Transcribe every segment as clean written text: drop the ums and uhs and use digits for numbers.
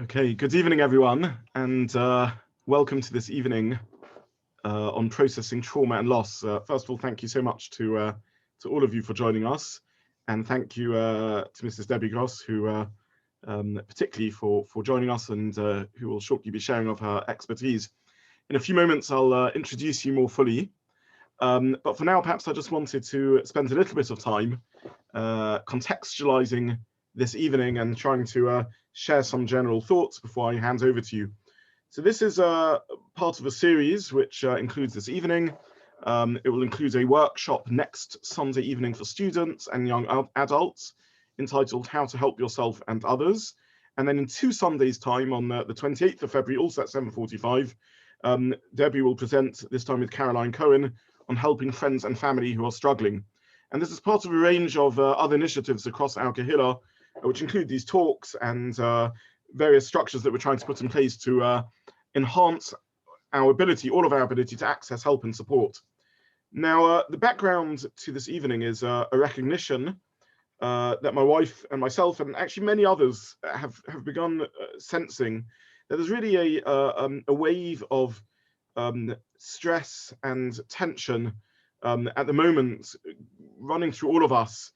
Okay, good evening, everyone, and welcome to this evening on processing trauma and loss. First of all, thank you so much to all of you for joining us, and thank you to Mrs. Debbie Gross, who particularly for joining us, and who will shortly be sharing of her expertise. In a few moments, I'll introduce you more fully, but for now, perhaps I just wanted to spend a little bit of time contextualizing this evening and trying to share some general thoughts before I hand over to you. So this is part of a series which includes this evening. It will include a workshop next Sunday evening for students and young adults entitled How to Help Yourself and Others. And then in 2 Sundays' time on the 28th of February, also at 7:45, Debbie will present, this time with Caroline Cohen, on helping friends and family who are struggling. And this is part of a range of other initiatives across our Kahila, which include these talks and various structures that we're trying to put in place to enhance our ability, all of our ability to access help and support. Now, the background to this evening is a recognition that my wife and myself, and actually many others, have begun sensing that there's really a wave of stress and tension at the moment running through all of us.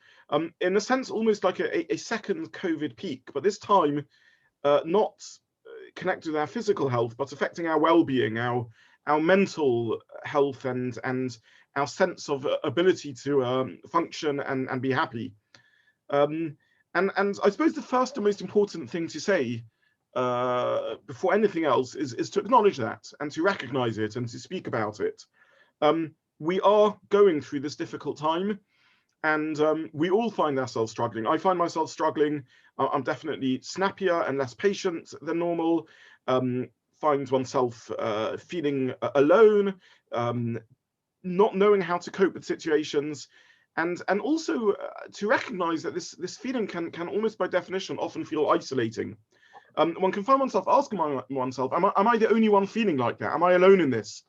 In a sense, almost like a second COVID peak, but this time not connected with our physical health, but affecting our well-being, our mental health, and our sense of ability to function and be happy. And I suppose the first and most important thing to say before anything else is to acknowledge that and to recognize it and to speak about it. We are going through this difficult time, and we all find ourselves struggling. I find myself struggling. I'm definitely snappier and less patient than normal. Finds oneself feeling alone, not knowing how to cope with situations, and also to recognize that this feeling can almost by definition often feel isolating. One can find oneself asking oneself, am I the only one feeling like that? Am I alone in this?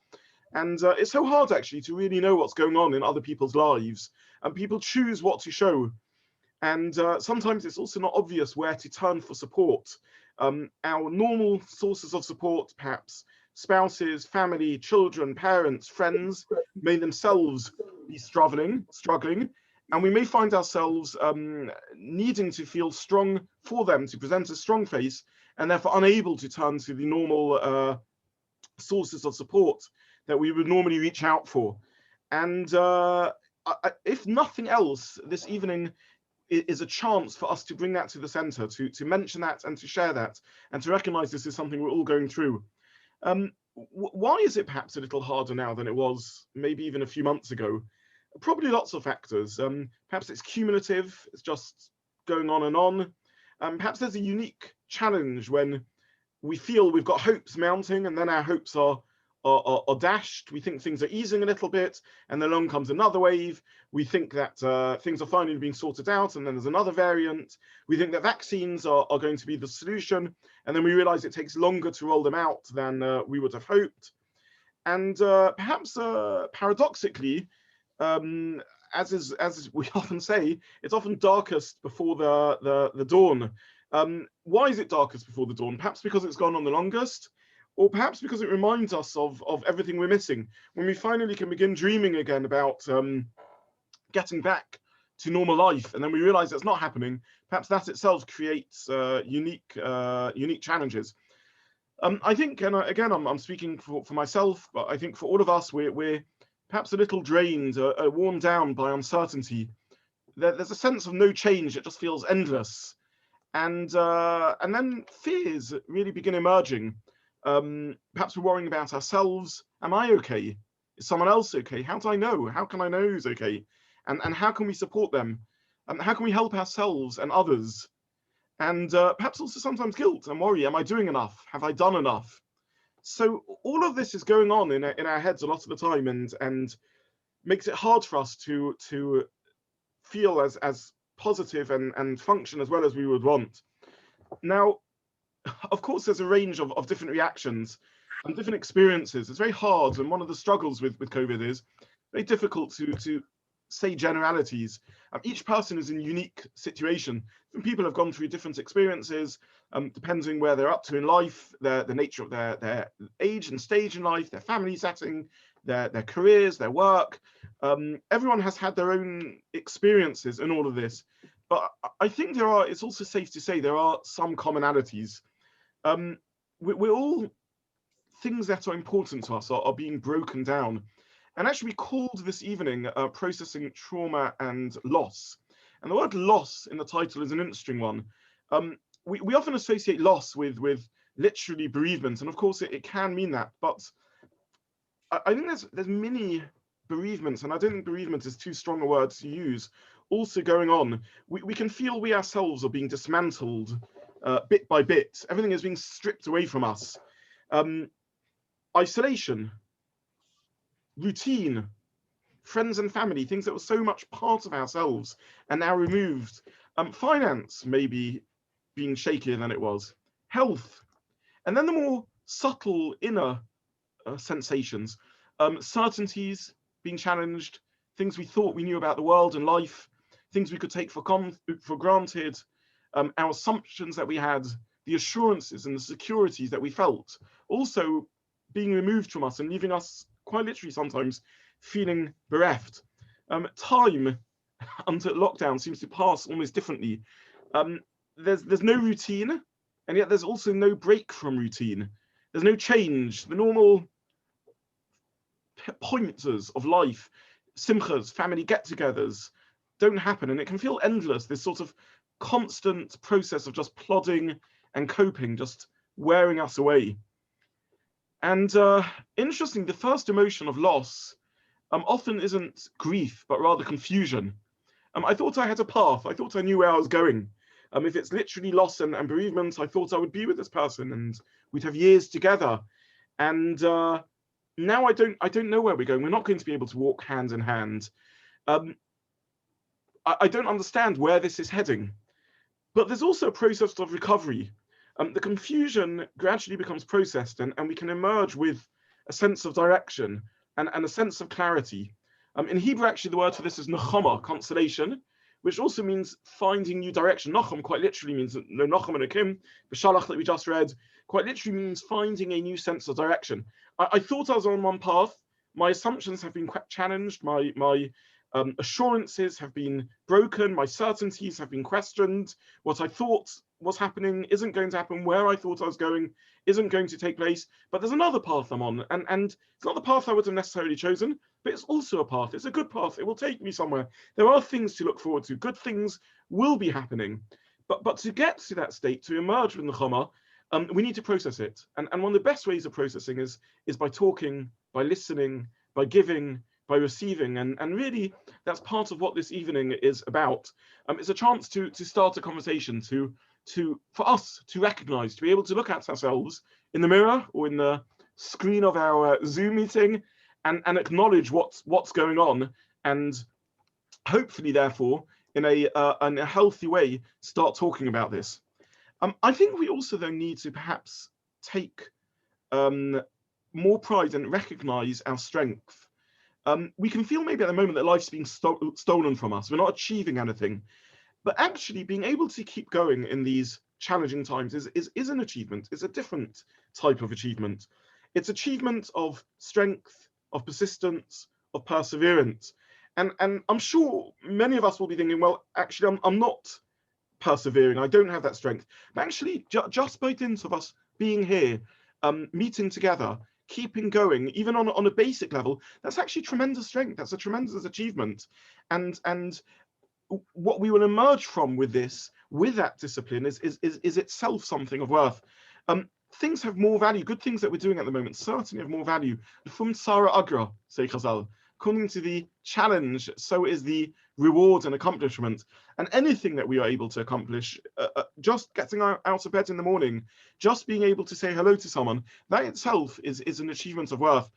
And it's so hard actually to really know what's going on in other people's lives, and people choose what to show. And sometimes it's also not obvious where to turn for support. Our normal sources of support, perhaps spouses, family, children, parents, friends, may themselves be struggling, and we may find ourselves needing to feel strong for them, to present a strong face, and therefore unable to turn to the normal sources of support that we would normally reach out for. And if nothing else, this evening is a chance for us to bring that to the center, to mention that and to share that, and to recognize this is something we're all going through. Why is it perhaps a little harder now than it was maybe even a few months ago? Probably lots of factors. Perhaps it's cumulative, it's just going on and on. Perhaps there's a unique challenge when we feel we've got hopes mounting, and then our hopes are dashed. We think things are easing a little bit, and then along comes another wave. We think that things are finally being sorted out, and then there's another variant. We think that vaccines are going to be the solution, and then we realize it takes longer to roll them out than we would have hoped. And perhaps paradoxically, as we often say, it's often darkest before the dawn. Why is it darkest before the dawn? Perhaps because it's gone on the longest, or perhaps because it reminds us of everything we're missing. When we finally can begin dreaming again about getting back to normal life, and then we realize that's not happening, perhaps that itself creates unique challenges. I think, and again, I'm speaking for myself, but I think for all of us, we're perhaps a little drained, worn down by uncertainty. There's a sense of no change. It just feels endless. And then fears really begin emerging. Perhaps we're worrying about ourselves. Am I okay? Is someone else okay? How do I know? How can I know who's okay? And how can we support them? How can we help ourselves and others? And perhaps also sometimes guilt and worry. Am I doing enough? Have I done enough? So all of this is going on in our heads a lot of the time, and makes it hard for us to feel as positive and function as well as we would want. Now, of course, there's a range of different reactions and different experiences. It's very hard, and one of the struggles with COVID is very difficult to say generalities. Each person is in a unique situation. And people have gone through different experiences, depending where they're up to in life, the nature of their age and stage in life, their family setting, their careers, their work. Everyone has had their own experiences in all of this. But I think it's also safe to say there are some commonalities. We're all, things that are important to us are being broken down. And actually we called this evening Processing Trauma and Loss. And the word loss in the title is an interesting one. We often associate loss with literally bereavement, and of course it can mean that, but I think there's many bereavements, and I don't think bereavement is too strong a word to use, also going on. We can feel we ourselves are being dismantled bit by bit. Everything is being stripped away from us. Isolation, routine, friends and family, things that were so much part of ourselves and now removed. Finance maybe being shakier than it was. Health, and then the more subtle inner sensations, certainties being challenged, things we thought we knew about the world and life, things we could take for granted, our assumptions that we had, the assurances and the securities that we felt, also being removed from us and leaving us quite literally sometimes feeling bereft. Time under lockdown seems to pass almost differently. There's no routine, and yet there's also no break from routine. There's no change. The normal pointers of life, simchas, family get-togethers, don't happen, and it can feel endless, this sort of constant process of just plodding and coping, just wearing us away. And interesting, the first emotion of loss often isn't grief, but rather confusion. I thought I had a path. I thought I knew where I was going. If it's literally loss and bereavement, I thought I would be with this person and we'd have years together. And now I don't know where we're going. We're not going to be able to walk hand in hand. I don't understand where this is heading. But there's also a process of recovery. The confusion gradually becomes processed, and we can emerge with a sense of direction and a sense of clarity. In Hebrew, actually, the word for this is nechama, consolation, which also means finding new direction. Nacham quite literally means no nacham and akim. B'shalach that we just read quite literally means finding a new sense of direction. I thought I was on one path. My assumptions have been quite challenged. My assurances have been broken. My certainties have been questioned. What I thought was happening isn't going to happen. Where I thought I was going isn't going to take place. But there's another path I'm on, and it's not the path I would have necessarily chosen, but it's also a path. It's a good path. It will take me somewhere. There are things to look forward to. Good things will be happening. But to get to that state, to emerge with nechama, we need to process it. And one of the best ways of processing is by talking, by listening, by giving, by receiving, and really that's part of what this evening is about. It's a chance to start a conversation, for us to recognize, to be able to look at ourselves in the mirror or in the screen of our Zoom meeting and acknowledge what's going on, and hopefully therefore in a healthy way start talking about this. I think we also though need to perhaps take more pride and recognize our strength. We can feel maybe at the moment that life's being stolen from us. We're not achieving anything, but actually being able to keep going in these challenging times is an achievement. It's a different type of achievement. It's achievement of strength, of persistence, of perseverance. And I'm sure many of us will be thinking, well, actually, I'm not persevering. I don't have that strength. But actually, just by dint of us being here, meeting together, keeping going, even on a basic level, that's actually tremendous strength. That's a tremendous achievement. And what we will emerge from with this, with that discipline, is itself something of worth. Things have more value. Good things that we're doing at the moment certainly have more value. From Sarah Agra, say Chazal, according to the challenge, so is the reward and accomplishment. And anything that we are able to accomplish, just getting out of bed in the morning, just being able to say hello to someone, that itself is an achievement of worth.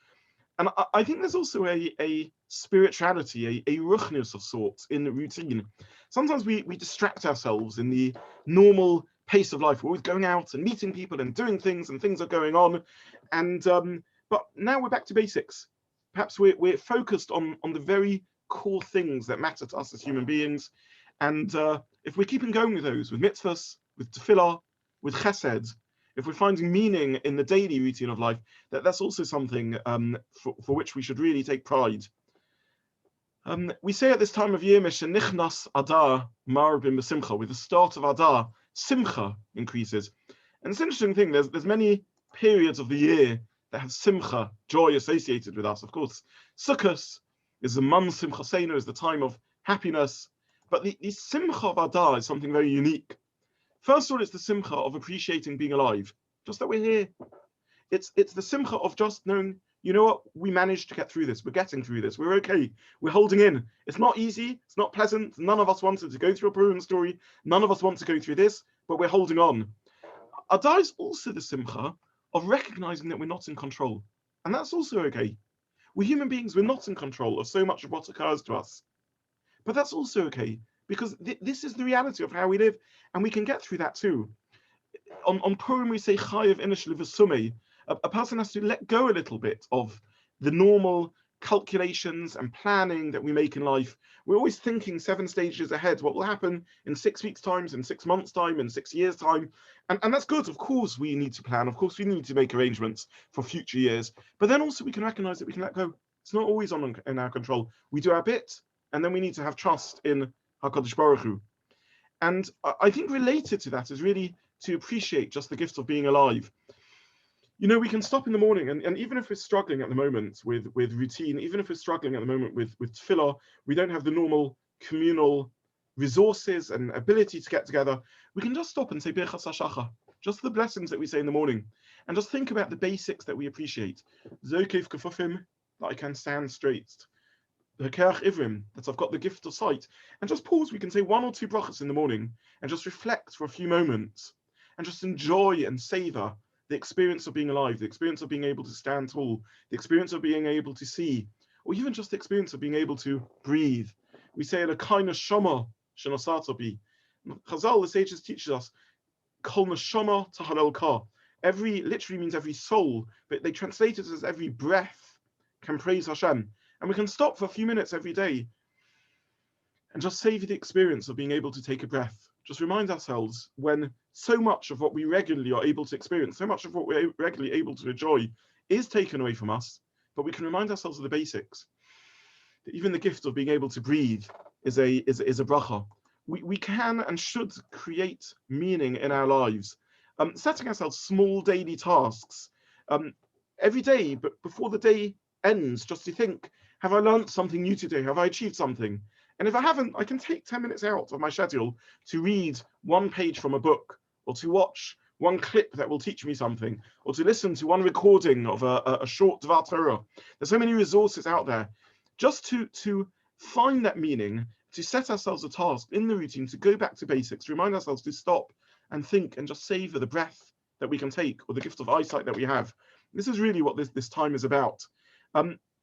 And I think there's also a spirituality, a ruchness of sorts in routine. Sometimes we distract ourselves in the normal pace of life. We're always going out and meeting people and doing things, and things are going on. And but now we're back to basics. Perhaps we're focused on the very core things that matter to us as human beings. And if we're keeping going with those, with mitzvahs, with tefillah, with chesed, if we're finding meaning in the daily routine of life, that's also something for which we should really take pride. We say at this time of year, Nichnas Adar Marbim B'Simcha, with the start of Adar, Simcha increases. And it's an interesting thing, there's many periods of the year that have Simcha, joy associated with us. Of course, Sukkot is the Man Simcha Seinu, is the time of happiness. But the Simcha of Adar is something very unique. First of all, it's the Simcha of appreciating being alive, just that we're here. It's the Simcha of just knowing, you know what, we managed to get through this. We're getting through this. We're okay. We're holding in. It's not easy. It's not pleasant. None of us wanted to go through a Purim story. None of us want to go through this, but we're holding on. Adar is also the Simcha of recognizing that we're not in control. And that's also okay. We're human beings. We're not in control of so much of what occurs to us. But that's also okay, because this is the reality of how we live, and we can get through that too. On Purim, we say chayav inish levasumei. A person has to let go a little bit of the normal calculations and planning that we make in life. We're always thinking 7 stages ahead, what will happen in 6 weeks' time, in 6 months' time, in 6 years' time. And that's good. Of course, we need to plan. Of course, we need to make arrangements for future years. But then also we can recognize that we can let go. It's not always in our control. We do our bit, and then we need to have trust in HaKadosh Baruch Hu. And I think related to that is really to appreciate just the gift of being alive. You know, we can stop in the morning, and even if we're struggling at the moment with routine, even if we're struggling at the moment with tefillah, we don't have the normal communal resources and ability to get together, we can just stop and say Birchas HaShachar, just the blessings that we say in the morning, and just think about the basics that we appreciate. Zokef kefufim, that I can stand straight. Hakeach ivrim, that I've got the gift of sight. And just pause, we can say 1 or 2 brachas in the morning, and just reflect for a few moments, and just enjoy and savor the experience of being alive, the experience of being able to stand tall, the experience of being able to see, or even just the experience of being able to breathe. We say a kind of shama shenosatobi. Chazal, the sages, teaches us kol neshama tahalel ka. Every literally means every soul, but they translate it as every breath can praise Hashem. And we can stop for a few minutes every day and just savor the experience of being able to take a breath. Just remind ourselves when so much of what we regularly are able to experience, so much of what we're regularly able to enjoy is taken away from us, but we can remind ourselves of the basics. That even the gift of being able to breathe is a bracha. We can and should create meaning in our lives. Setting ourselves small daily tasks every day, but before the day ends, just to think, have I learned something new today? Have I achieved something? And if I haven't, I can take 10 minutes out of my schedule to read 1 page from a book, or to watch 1 clip that will teach me something, or to listen to 1 recording of a short Dvar Torah. There's so many resources out there. Just to find that meaning, to set ourselves a task in the routine, to go back to basics, remind ourselves to stop and think and just savor the breath that we can take, or the gift of eyesight that we have. This is really what this time is about.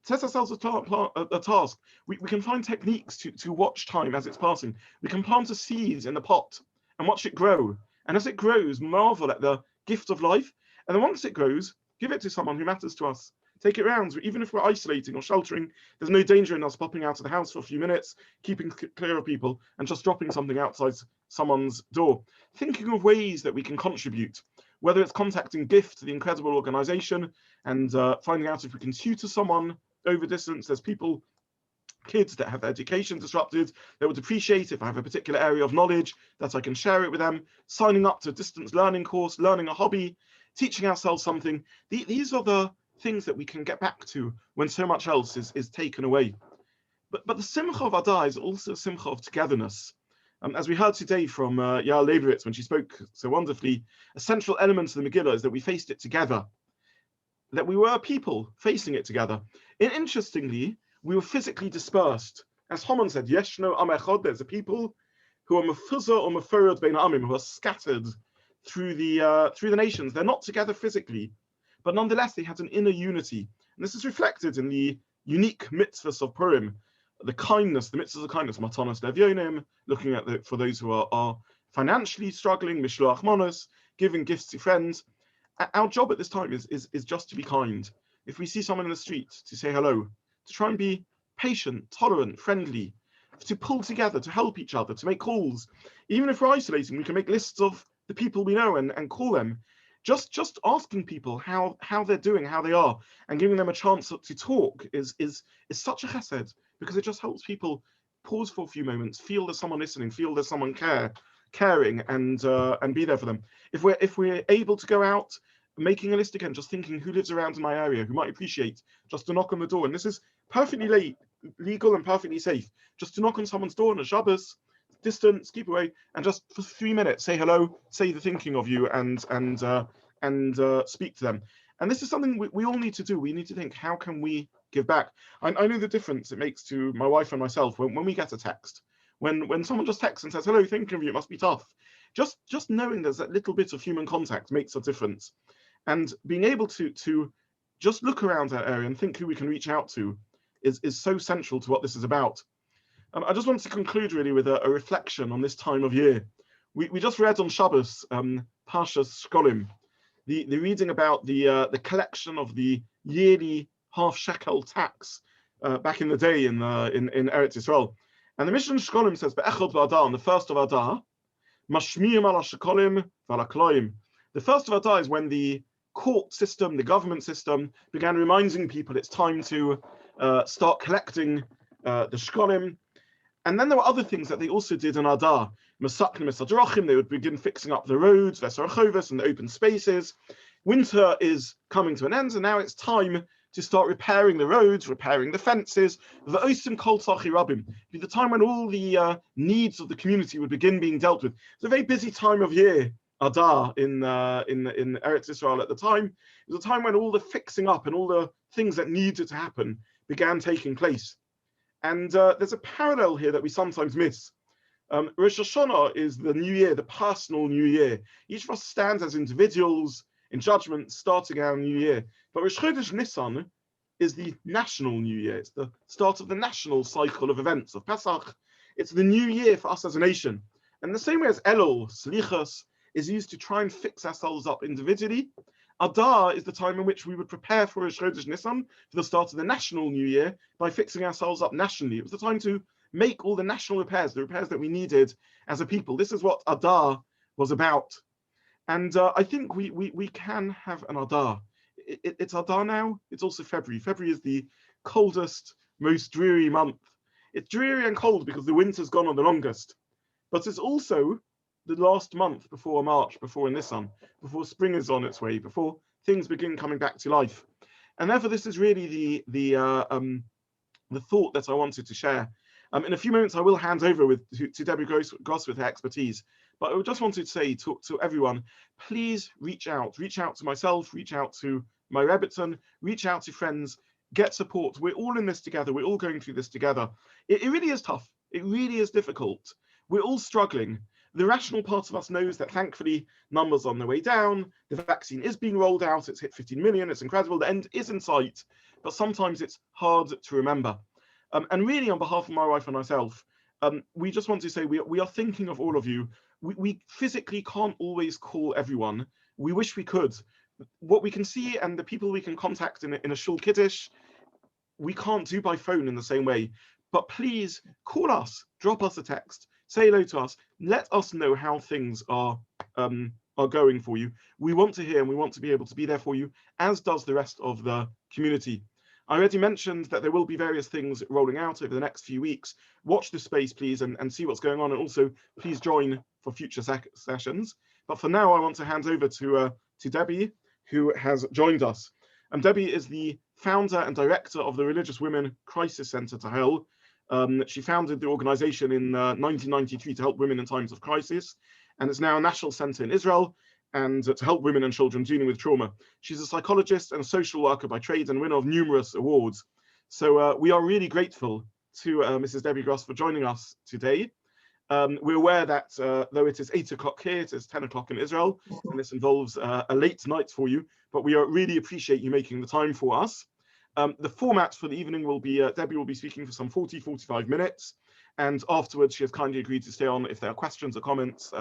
Set ourselves a task. We can find techniques to watch time as it's passing. We can plant a seed in the pot and watch it grow. And as it grows, marvel at the gift of life. And then once it grows, give it to someone who matters to us. Take it round. Even if we're isolating or sheltering, there's no danger in us popping out of the house for a few minutes, keeping clear of people, and just dropping something outside someone's door. Thinking of ways that we can contribute, whether it's contacting GIFT, the incredible organization, and finding out if we can tutor someone over distance. There's kids that have their education disrupted, they would appreciate if I have a particular area of knowledge that I can share it with them. Signing up to a distance learning course, learning a hobby, teaching ourselves something. These are the things that we can get back to when so much else is taken away. But the Simcha of Adar is also a Simcha of togetherness. As we heard today from Yael Leibowitz when she spoke so wonderfully, a central element of the Megillah is that we faced it together, that we were people facing it together. And interestingly, we were physically dispersed. As Hormone said, Yeshno Am Echad, there's a people who are mefuzah or meferad bein amim, who are scattered through the nations. They're not together physically, but nonetheless they had an inner unity. And this is reflected in the unique mitzvahs of Purim, the kindness, the mitzvahs of kindness, matanos levyonim, looking at for those who are financially struggling, mishloach manos, giving gifts to friends. Our job at this time is just to be kind. If we see someone in the street, to say hello, to try and be patient, tolerant, friendly, to pull together, to help each other, to make calls. Even if we're isolating, we can make lists of the people we know and call them. Just asking people how they're doing, how they are, and giving them a chance to talk is such a chesed, because it just helps people pause for a few moments, feel there's someone listening, feel there's someone caring, and be there for them. If we're able to go out, making a list again, just thinking who lives around in my area, who might appreciate, just to knock on the door, and this is perfectly legal and perfectly safe, just to knock on someone's door on a Shabbos, distance, keep away, and just for 3 minutes say hello, say the thinking of you, and speak to them. And this is something we all need to do. We need to think, how can we give back? I know the difference it makes to my wife and myself when we get a text. When someone just texts and says, hello, thinking of you, it must be tough. Just knowing there's that little bit of human contact makes a difference. And being able to just look around that area and think who we can reach out to is so central to what this is about. I just want to conclude really with a reflection on this time of year. We just read on Shabbos, Parshas Shkolim, the reading about the collection of the yearly half shekel tax back in the day in Eretz Yisrael. And the Mishnah Shkolim says, Be'echad v'Adar, on the first of Adar, Mashmiyim ala shekolim v'ala kloim. The first of Adar is when the court system, the government system, began reminding people it's time to start collecting the shkolim. And then there were other things that they also did in Adar. They would begin fixing up the roads, Vesarachovas, and the open spaces. Winter is coming to an end, and now it's time to start repairing the roads, repairing the fences. The Osim Kol Tzachi Rabim, be the time when all the needs of the community would begin being dealt with. It's a very busy time of year, Adar, in Eretz Yisrael at the time. It was a time when all the fixing up and all the things that needed to happen began taking place. And there's a parallel here that we sometimes miss. Rosh Hashanah is the new year, the personal new year. Each of us stands as individuals in judgment, starting our new year. But Rosh Chodesh Nisan is the national new year. It's the start of the national cycle of events, of Pesach. It's the new year for us as a nation. And the same way as Elul, Slichas, is used to try and fix ourselves up individually, Adar is the time in which we would prepare for Rosh Chodesh Nisan, for the start of the national new year, by fixing ourselves up nationally. It was the time to make all the national repairs, the repairs that we needed as a people. This is what Adar was about. And I think we can have an Adar. It's Adar now. It's also February. February is the coldest, most dreary month. It's dreary and cold because the winter's gone on the longest. But it's also the last month before March, before Nisan, before spring is on its way, before things begin coming back to life. And therefore, this is really the thought that I wanted to share. In a few moments, I will hand over to Debbie Gross with her expertise. But I just wanted to say to everyone, please reach out to myself, reach out to my Rebbitzin, reach out to friends, get support. We're all in this together. We're all going through this together. It really is tough. It really is difficult. We're all struggling. The rational part of us knows that thankfully numbers are on the way down. The vaccine is being rolled out. It's hit 15 million. It's incredible. The end is in sight. But sometimes it's hard to remember. And really, on behalf of my wife and myself, we just want to say we are thinking of all of you. We physically can't always call everyone. We wish we could. What we can see and the people we can contact in a shul kiddush, we can't do by phone in the same way. But please call us, drop us a text, say hello to us, let us know how things are going for you. We want to hear and we want to be able to be there for you, as does the rest of the community. I already mentioned that there will be various things rolling out over the next few weeks. Watch this space, please, and see what's going on. And also, please join for future sessions. But for now, I want to hand over to Debbie, who has joined us. And Debbie is the founder and director of the Religious Women Crisis Center, Tahel. She founded the organization in 1993 to help women in times of crisis. And it's now a national center in Israel, and to help women and children dealing with trauma. She's a psychologist and a social worker by trade and winner of numerous awards. So we are really grateful to Mrs. Debbie Gross for joining us today. We're aware that though it is 8 o'clock here, it is 10 o'clock in Israel, and this involves a late night for you, but we really appreciate you making the time for us. The format for the evening will be, Debbie will be speaking for some 40-45 minutes, and afterwards she has kindly agreed to stay on if there are questions or comments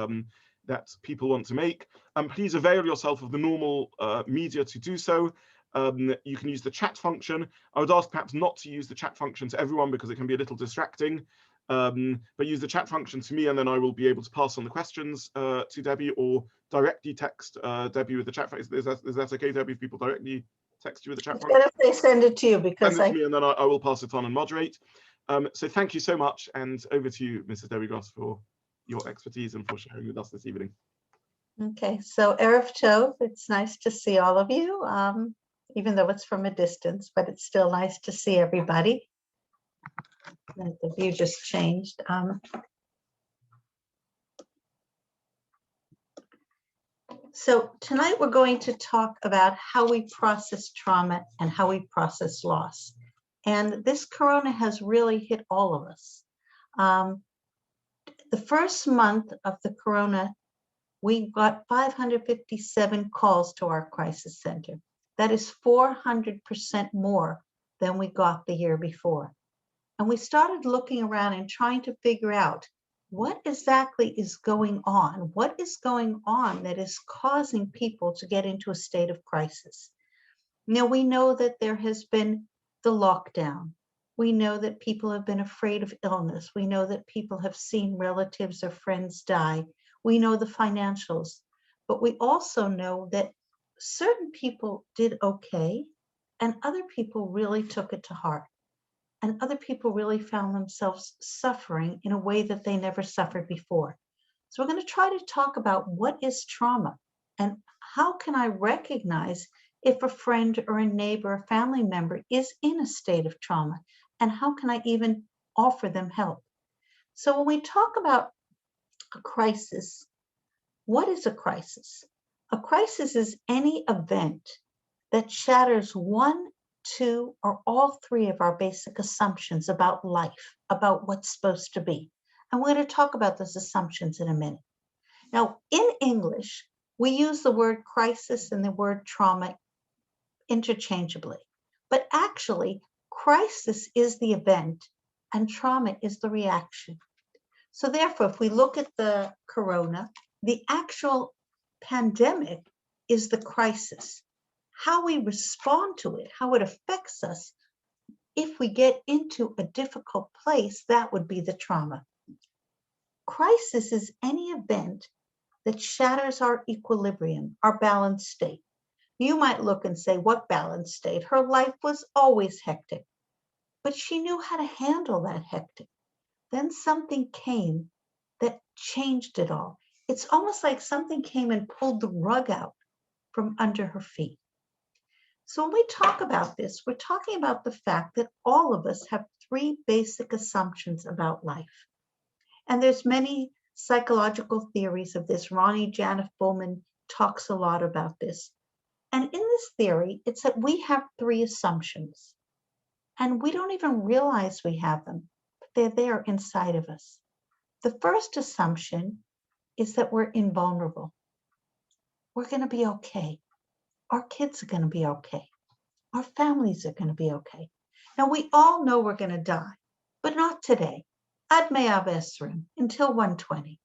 that people want to make. Please avail yourself of the normal media to do so. You can use the chat function. I would ask perhaps not to use the chat function to everyone because it can be a little distracting, but use the chat function to me, and then I will be able to pass on the questions to Debbie, or directly text Debbie with the chat function. Is that okay, Debbie, if people directly text you with the chat function? What if they send it to you? Because send it to me, and then I will pass it on and moderate. So thank you so much, and over to you, Mrs. Debbie Gross, for your expertise and for sharing with us this evening. Okay, so Erev Tov, it's nice to see all of you, even though it's from a distance, but it's still nice to see everybody. The view just changed. So tonight we're going to talk about how we process trauma and how we process loss. And this corona has really hit all of us. The first month of the corona, we got 557 calls to our crisis center. That is 400% more than we got the year before. And we started looking around and trying to figure out what exactly is going on. What is going on that is causing people to get into a state of crisis? Now, we know that there has been the lockdown. We know that people have been afraid of illness. We know that people have seen relatives or friends die. We know the financials, but we also know that certain people did okay, and other people really took it to heart. And other people really found themselves suffering in a way that they never suffered before. So we're going to try to talk about what is trauma and how can I recognize if a friend or a neighbor or family member is in a state of trauma, and how can I even offer them help? So when we talk about a crisis, what is a crisis? A crisis is any event that shatters one, two, or all three of our basic assumptions about life, about what's supposed to be. And we're going to talk about those assumptions in a minute. Now, in English, we use the word crisis and the word trauma interchangeably. But actually, crisis is the event and trauma is the reaction. So therefore, if we look at the corona, the actual pandemic is the crisis. How we respond to it, how it affects us, if we get into a difficult place, that would be the trauma. Crisis is any event that shatters our equilibrium, our balanced state. You might look and say, what balanced state? Her life was always hectic, but she knew how to handle that hectic. Then something came that changed it all. It's almost like something came and pulled the rug out from under her feet. So when we talk about this, we're talking about the fact that all of us have three basic assumptions about life. And there's many psychological theories of this. Ronnie Janoff Bowman talks a lot about this. And in this theory, it's that we have three assumptions. And we don't even realize we have them, but they're there inside of us. The first assumption is that we're invulnerable. We're going to be okay. Our kids are going to be okay. Our families are going to be okay. Now, we all know we're going to die, but not today. Ad me'av esrim, until 120.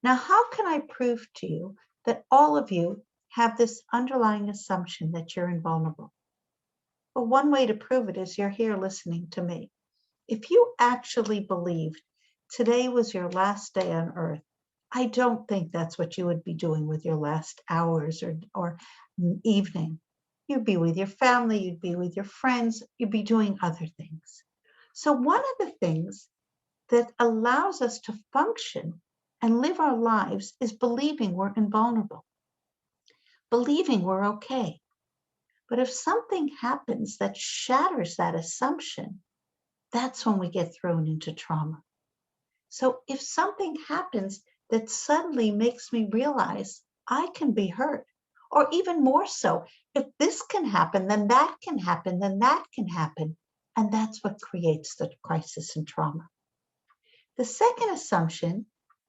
Now, how can I prove to you that all of you have this underlying assumption that you're invulnerable? Well, one way to prove it is you're here listening to me. If you actually believed today was your last day on earth, I don't think that's what you would be doing with your last hours or evening. You'd be with your family, you'd be with your friends, you'd be doing other things. So one of the things that allows us to function and live our lives is believing we're invulnerable, believing we're okay. But if something happens that shatters that assumption, that's when we get thrown into trauma. So if something happens that suddenly makes me realize I can be hurt, or even more so, if this can happen, then that can happen, then that can happen. And that's what creates the crisis and trauma. The second assumption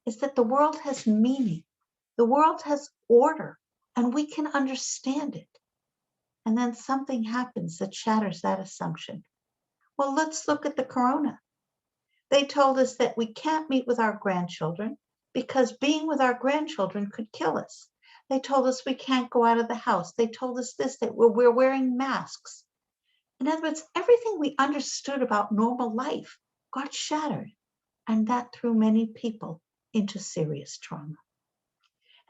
is that the world has meaning. The world has order, and we can understand it. And then something happens that shatters that assumption. Well, let's look at the corona. They told us that we can't meet with our grandchildren because being with our grandchildren could kill us. They told us we can't go out of the house. They told us this, that we're wearing masks. In other words, everything we understood about normal life got shattered, and that threw many people into serious trauma.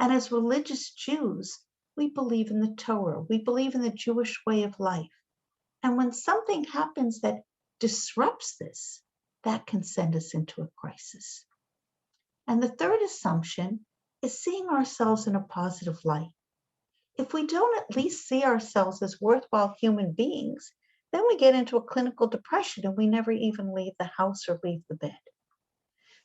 And as religious Jews, we believe in the Torah. We believe in the Jewish way of life. And when something happens that disrupts this, that can send us into a crisis. And the third assumption is seeing ourselves in a positive light. If we don't at least see ourselves as worthwhile human beings, then we get into a clinical depression and we never even leave the house or leave the bed.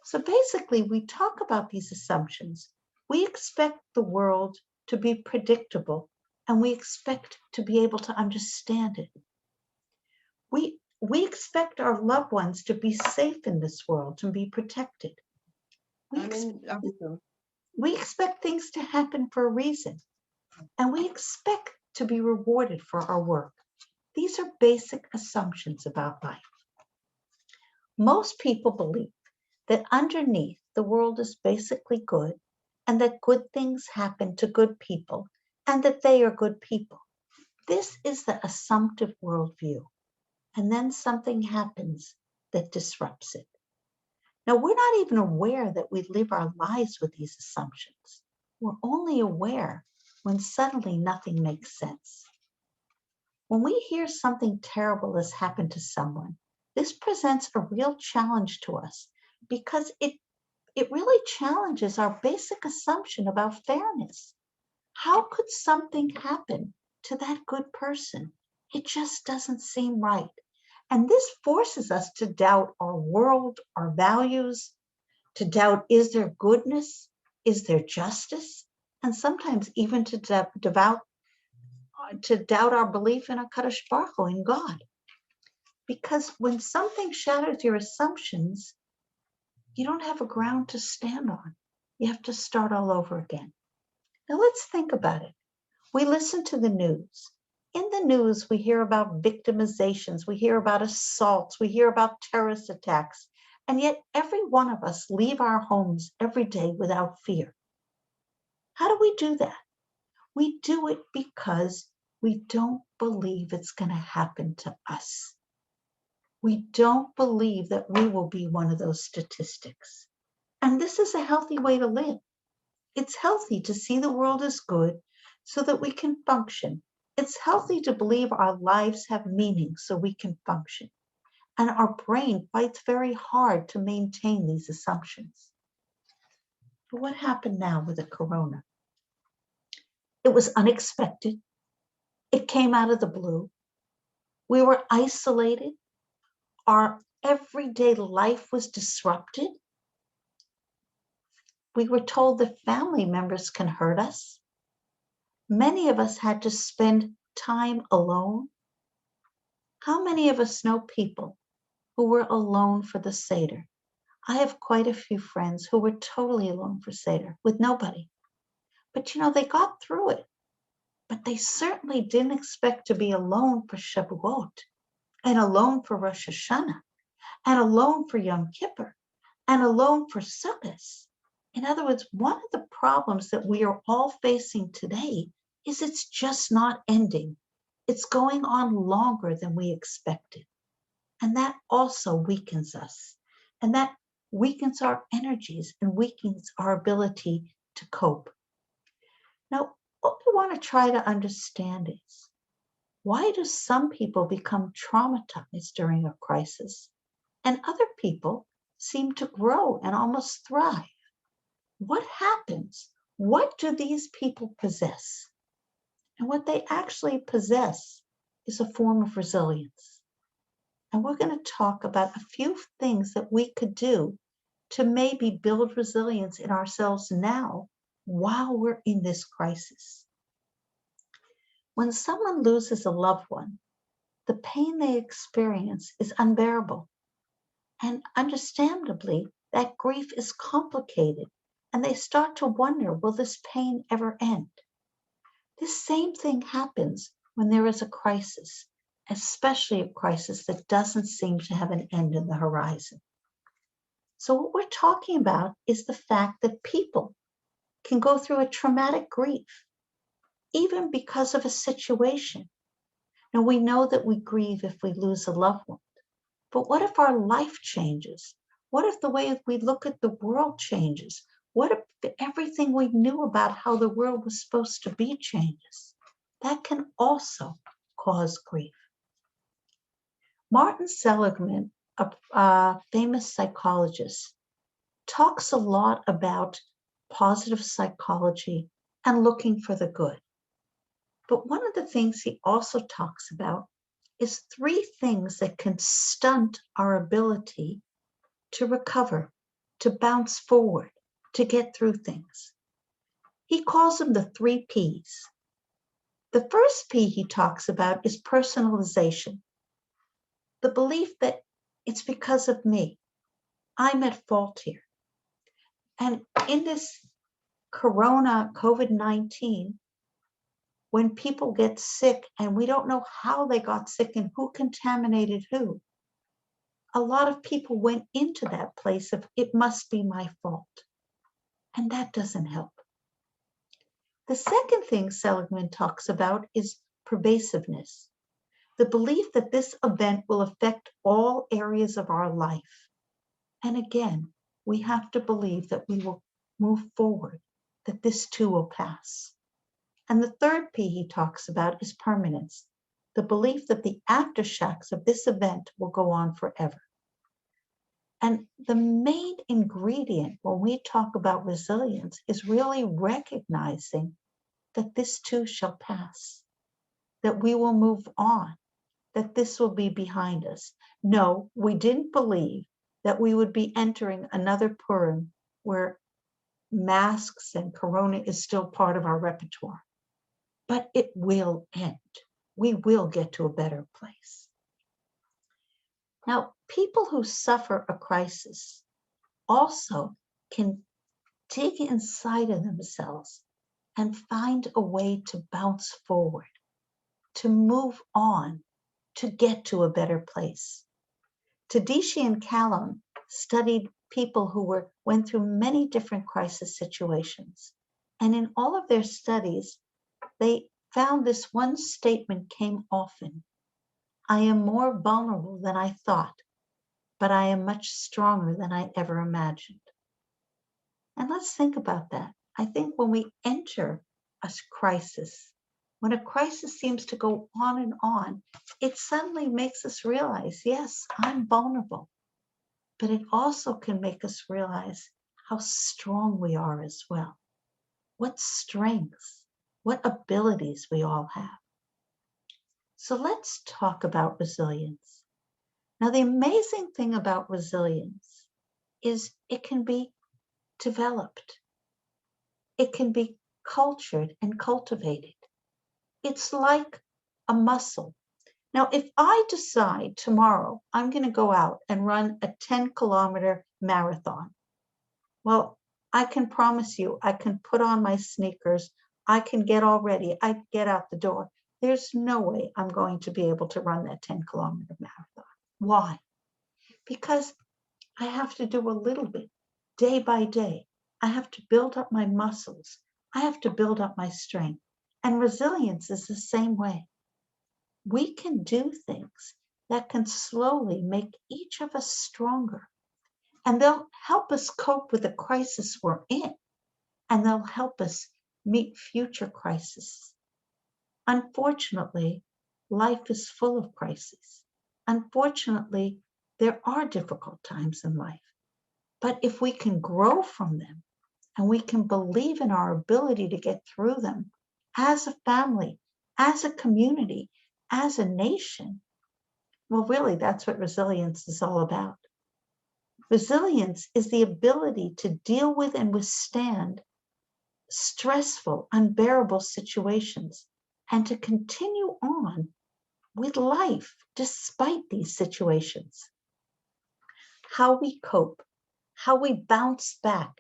So basically, we talk about these assumptions. We expect the world to be predictable, and we expect to be able to understand it. We expect our loved ones to be safe in this world, to be protected. We expect things to happen for a reason, and we expect to be rewarded for our work. These are basic assumptions about life. Most people believe that underneath the world is basically good, and that good things happen to good people, and that they are good people. This is the assumptive worldview. And then something happens that disrupts it. Now, we're not even aware that we live our lives with these assumptions. We're only aware when suddenly nothing makes sense. When we hear something terrible has happened to someone, this presents a real challenge to us because it really challenges our basic assumption about fairness. How could something happen to that good person? It just doesn't seem right. And this forces us to doubt our world, our values, to doubt, is there goodness? Is there justice? And sometimes even to doubt our belief in a Kadosh Baruch Hu, in God. Because when something shatters your assumptions, you don't have a ground to stand on. You have to start all over again. Now let's think about it. We listen to the news. In the news, we hear about victimizations, we hear about assaults, we hear about terrorist attacks, and yet every one of us leave our homes every day without fear. How do we do that? We do it because we don't believe it's going to happen to us. We don't believe that we will be one of those statistics. And this is a healthy way to live. It's healthy to see the world as good so that we can function. It's healthy to believe our lives have meaning so we can function. And our brain fights very hard to maintain these assumptions. But what happened now with the corona? It was unexpected. It came out of the blue. We were isolated. Our everyday life was disrupted. We were told that family members can hurt us. Many of us had to spend time alone. How many of us know people who were alone for the Seder? I have quite a few friends who were totally alone for Seder with nobody. But they got through it. But they certainly didn't expect to be alone for Shavuot, and alone for Rosh Hashanah, and alone for Yom Kippur, and alone for Sukkot. In other words, one of the problems that we are all facing today is it's just not ending. It's going on longer than we expected. And that also weakens us. And that weakens our energies and weakens our ability to cope. Now, what we want to try to understand is, why do some people become traumatized during a crisis and other people seem to grow and almost thrive? What happens? What do these people possess? And what they actually possess is a form of resilience. And we're going to talk about a few things that we could do to maybe build resilience in ourselves now while we're in this crisis. When someone loses a loved one, the pain they experience is unbearable. And understandably, that grief is complicated, and they start to wonder, will this pain ever end? This same thing happens when there is a crisis, especially a crisis that doesn't seem to have an end in the horizon. So what we're talking about is the fact that people can go through a traumatic grief even because of a situation. Now, we know that we grieve if we lose a loved one, but what if our life changes? What if the way we look at the world changes? What if everything we knew about how the world was supposed to be changes? That can also cause grief. Martin Seligman, a famous psychologist, talks a lot about positive psychology and looking for the good. But one of the things he also talks about is 3 things that can stunt our ability to recover, to bounce forward, to get through things. He calls them the 3 Ps. The first P he talks about is personalization, the belief that it's because of me. I'm at fault here. And in this COVID-19, when people get sick and we don't know how they got sick and who contaminated who, a lot of people went into that place of it must be my fault. And that doesn't help. The second thing Seligman talks about is pervasiveness, the belief that this event will affect all areas of our life. And again, we have to believe that we will move forward, that this too will pass. And the third P he talks about is permanence, the belief that the aftershocks of this event will go on forever. And the main ingredient when we talk about resilience is really recognizing that this too shall pass, that we will move on, that this will be behind us. No, we didn't believe that we would be entering another Purim where masks and Corona is still part of our repertoire. But it will end. We will get to a better place. Now, people who suffer a crisis also can dig inside of themselves and find a way to bounce forward, to move on, to get to a better place. Tedeschi and Callum studied people who went through many different crisis situations. And in all of their studies, they found this one statement came often: I am more vulnerable than I thought, but I am much stronger than I ever imagined. And let's think about that. I think when we enter a crisis, when a crisis seems to go on and on, it suddenly makes us realize, yes, I'm vulnerable. But it also can make us realize how strong we are as well. What strengths, what abilities we all have. So let's talk about resilience. Now, the amazing thing about resilience is it can be developed. It can be cultured and cultivated. It's like a muscle. Now, if I decide tomorrow I'm going to go out and run a 10-kilometer marathon, well, I can promise you I can put on my sneakers, I can get all ready, I can get out the door. There's no way I'm going to be able to run that 10-kilometer marathon. Why? Because I have to do a little bit, day by day. I have to build up my muscles. I have to build up my strength. And resilience is the same way. We can do things that can slowly make each of us stronger. And they'll help us cope with the crisis we're in. And they'll help us meet future crises. Unfortunately, life is full of crises. Unfortunately, there are difficult times in life. But if we can grow from them and we can believe in our ability to get through them as a family, as a community, as a nation, well, really, that's what resilience is all about. Resilience is the ability to deal with and withstand stressful, unbearable situations and to continue on with life despite these situations. How we cope, how we bounce back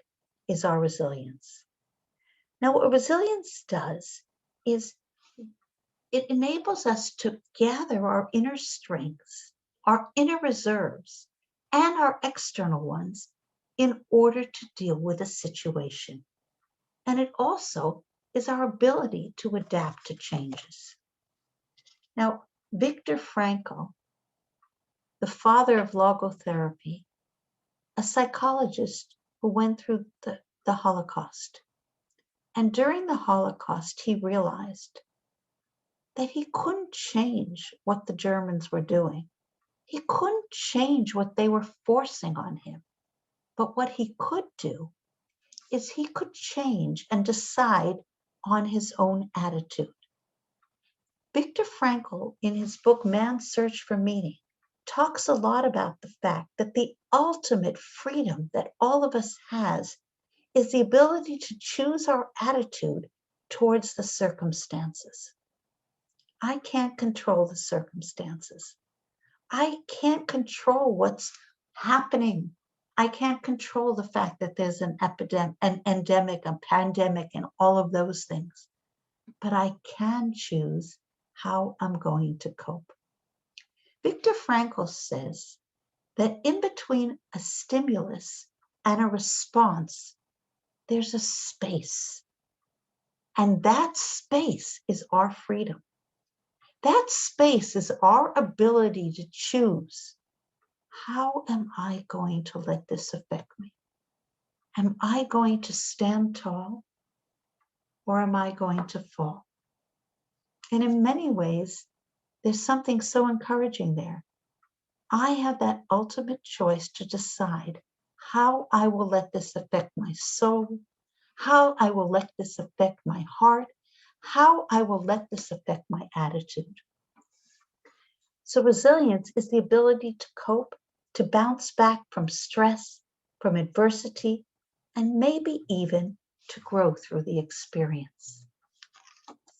is our resilience. Now, what resilience does is it enables us to gather our inner strengths, our inner reserves, and our external ones in order to deal with a situation. And it also is our ability to adapt to changes. Now, Viktor Frankel, the father of logotherapy, a psychologist who went through the Holocaust. And during the Holocaust, he realized that he couldn't change what the Germans were doing. He couldn't change what they were forcing on him. But what he could do is he could change and decide on his own attitude. Viktor Frankl, in his book, Man's Search for Meaning, talks a lot about the fact that the ultimate freedom that all of us has is the ability to choose our attitude towards the circumstances. I can't control the circumstances. I can't control what's happening. I can't control the fact that there's an epidemic, an endemic, a pandemic, and all of those things. But I can choose how I'm going to cope. Viktor Frankl says that in between a stimulus and a response, there's a space. And that space is our freedom. That space is our ability to choose. How am I going to let this affect me? Am I going to stand tall or am I going to fall? And in many ways, there's something so encouraging there. I have that ultimate choice to decide how I will let this affect my soul, how I will let this affect my heart, how I will let this affect my attitude. So resilience is the ability to cope, to bounce back from stress, from adversity, and maybe even to grow through the experience.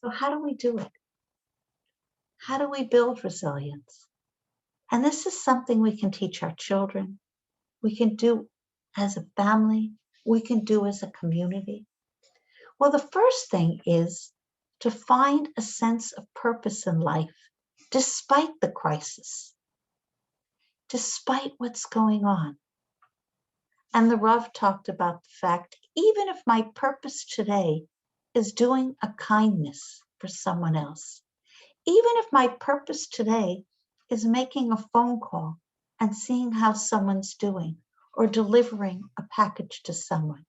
So how do we do it? How do we build resilience? And this is something we can teach our children, we can do as a family, we can do as a community. Well, the first thing is to find a sense of purpose in life, despite the crisis, despite what's going on. And the Rav talked about the fact, even if my purpose today is doing a kindness for someone else, even if my purpose today is making a phone call and seeing how someone's doing or delivering a package to someone,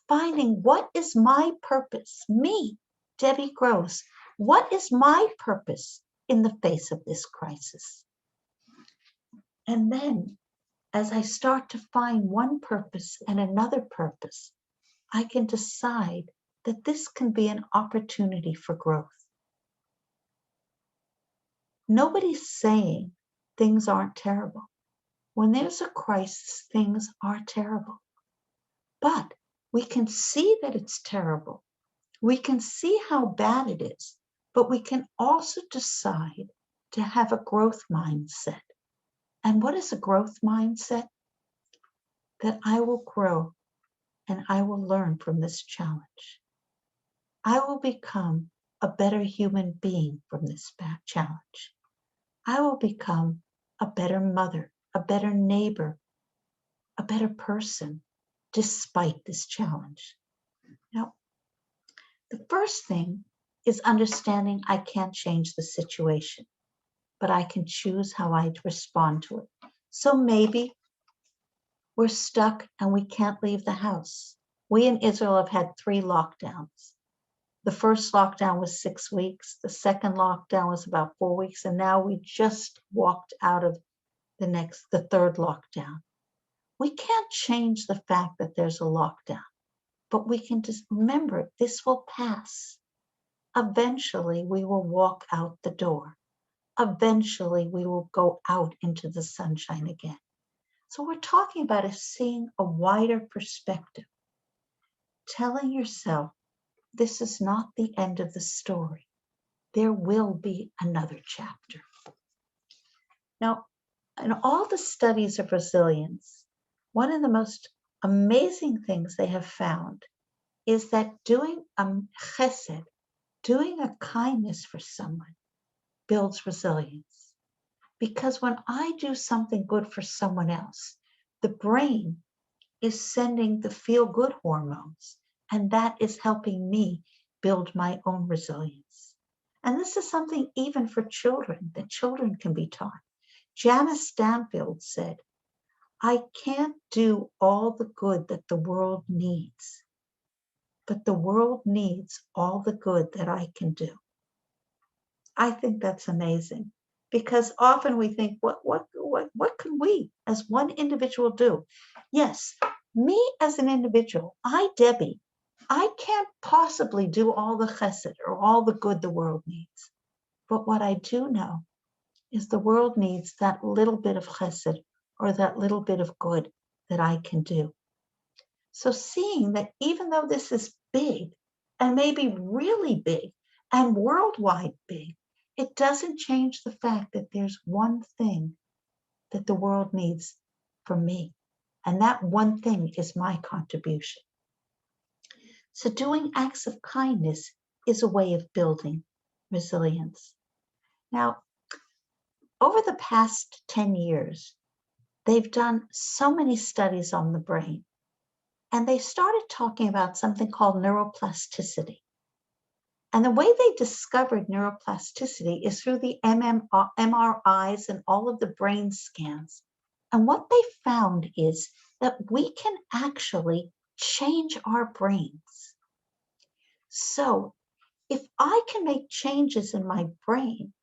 finding what is my purpose, me, Debbie Gross, what is my purpose in the face of this crisis? And then as I start to find one purpose and another purpose, I can decide that this can be an opportunity for growth. Nobody's saying things aren't terrible. When there's a crisis, things are terrible. But we can see that it's terrible. We can see how bad it is, but we can also decide to have a growth mindset. And what is a growth mindset? That I will grow and I will learn from this challenge. I will become a better human being from this challenge. I will become a better mother, a better neighbor, a better person, despite this challenge. Now, the first thing is understanding I can't change the situation, but I can choose how I respond to it. So maybe we're stuck and we can't leave the house. We in Israel have had 3 lockdowns. The first lockdown was 6 weeks. The second lockdown was about 4 weeks. And now we just walked out of the third lockdown. We can't change the fact that there's a lockdown, but we can just remember this will pass. Eventually, we will walk out the door. Eventually, we will go out into the sunshine again. So we're talking about is seeing a wider perspective, telling yourself, this is not the end of the story. There will be another chapter. Now, in all the studies of resilience, one of the most amazing things they have found is that doing a chesed, doing a kindness for someone, builds resilience. Because when I do something good for someone else, the brain is sending the feel-good hormones, and that is helping me build my own resilience. And this is something even for children, that children can be taught. Janice Stanfield said, I can't do all the good that the world needs, but the world needs all the good that I can do. I think that's amazing, because often we think, what can we as one individual do? Yes, me as an individual, Debbie, I can't possibly do all the chesed or all the good the world needs. But what I do know is the world needs that little bit of chesed or that little bit of good that I can do. So seeing that even though this is big, and maybe really big and worldwide big, it doesn't change the fact that there's one thing that the world needs from me. And that one thing is my contribution. So doing acts of kindness is a way of building resilience. Now, over the past 10 years, they've done so many studies on the brain, and they started talking about something called neuroplasticity. And the way they discovered neuroplasticity is through the MRIs and all of the brain scans. And what they found is that we can actually change our brains. So if I can make changes in my brain,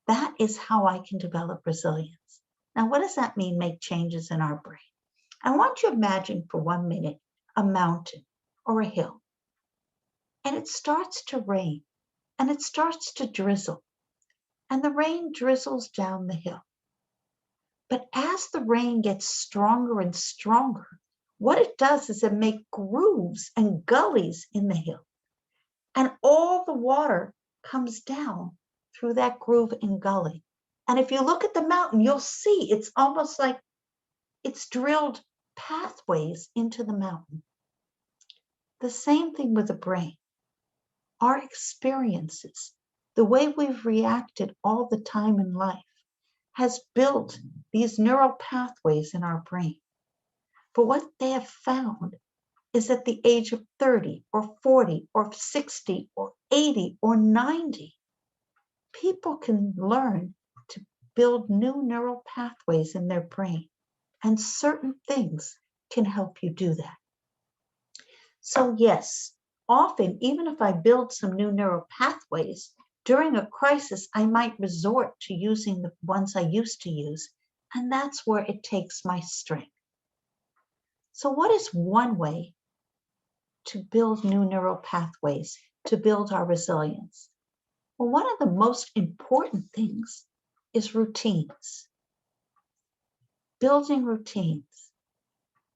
that is how I can develop resilience. Now, what does that mean, make changes in our brain? I want you to imagine for 1 minute a mountain or a hill, and it starts to rain, and it starts to drizzle, and the rain drizzles down the hill. But as the rain gets stronger and stronger, what it does is it makes grooves and gullies in the hill, and all the water comes down through that groove and gully. And if you look at the mountain, you'll see it's almost like it's drilled pathways into the mountain. The same thing with the brain. Our experiences, the way we've reacted all the time in life, has built these neural pathways in our brain. But what they have found is at the age of 30 or 40 or 60 or 80 or 90, people can learn to build new neural pathways in their brain, and certain things can help you do that. So yes, often, even if I build some new neural pathways, during a crisis, I might resort to using the ones I used to use, and that's where it takes my strength. So what is one way to build new neural pathways, to build our resilience? Well, one of the most important things is routines. Building routines.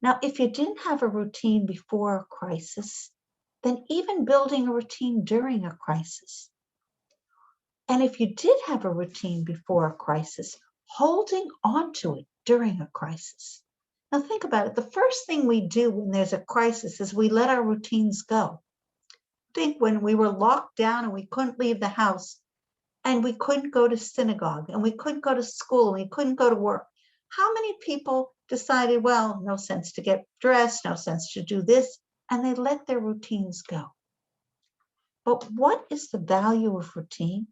Now, if you didn't have a routine before a crisis, then even building a routine during a crisis. And if you did have a routine before a crisis, holding on to it during a crisis. Now think about it. The first thing we do when there's a crisis is we let our routines go. Think when we were locked down and we couldn't leave the house, and we couldn't go to synagogue, and we couldn't go to school, and we couldn't go to work. How many people decided, well, no sense to get dressed, no sense to do this, and they let their routines go? But what is the value of routine?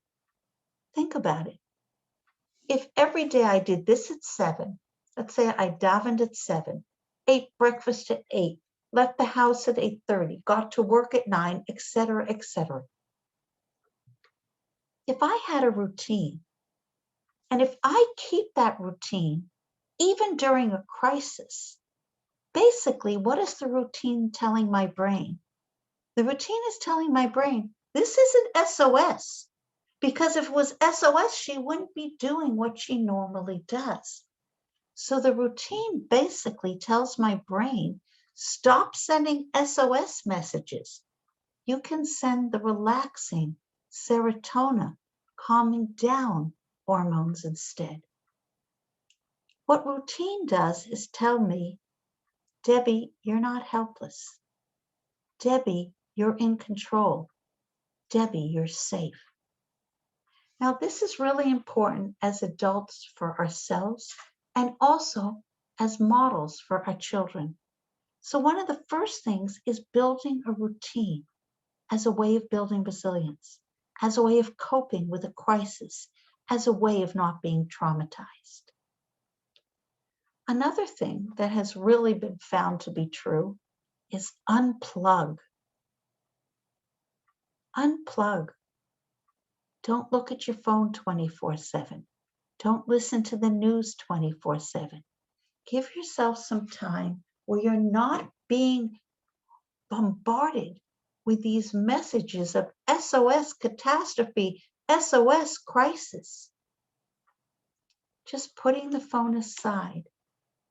Think about it. If every day I did this at 7, let's say I davened at 7, ate breakfast at 8, left the house at 8:30, got to work at 9, etc., etc. If I had a routine, and if I keep that routine, even during a crisis, basically, what is the routine telling my brain? The routine is telling my brain, this isn't SOS. Because if it was SOS, she wouldn't be doing what she normally does. So the routine basically tells my brain, stop sending SOS messages. You can send the relaxing, serotonin, calming down hormones instead. What routine does is tell me, Debbie, you're not helpless. Debbie, you're in control. Debbie, you're safe. Now, this is really important as adults for ourselves and also as models for our children. So one of the first things is building a routine. as a way of building resilience, as a way of coping with a crisis, as a way of not being traumatized. Another thing that has really been found to be true is unplug. Unplug. Don't look at your phone 24/7. Don't listen to the news 24/7. Give yourself some time where you're not being bombarded with these messages of SOS catastrophe, SOS crisis. Just putting the phone aside,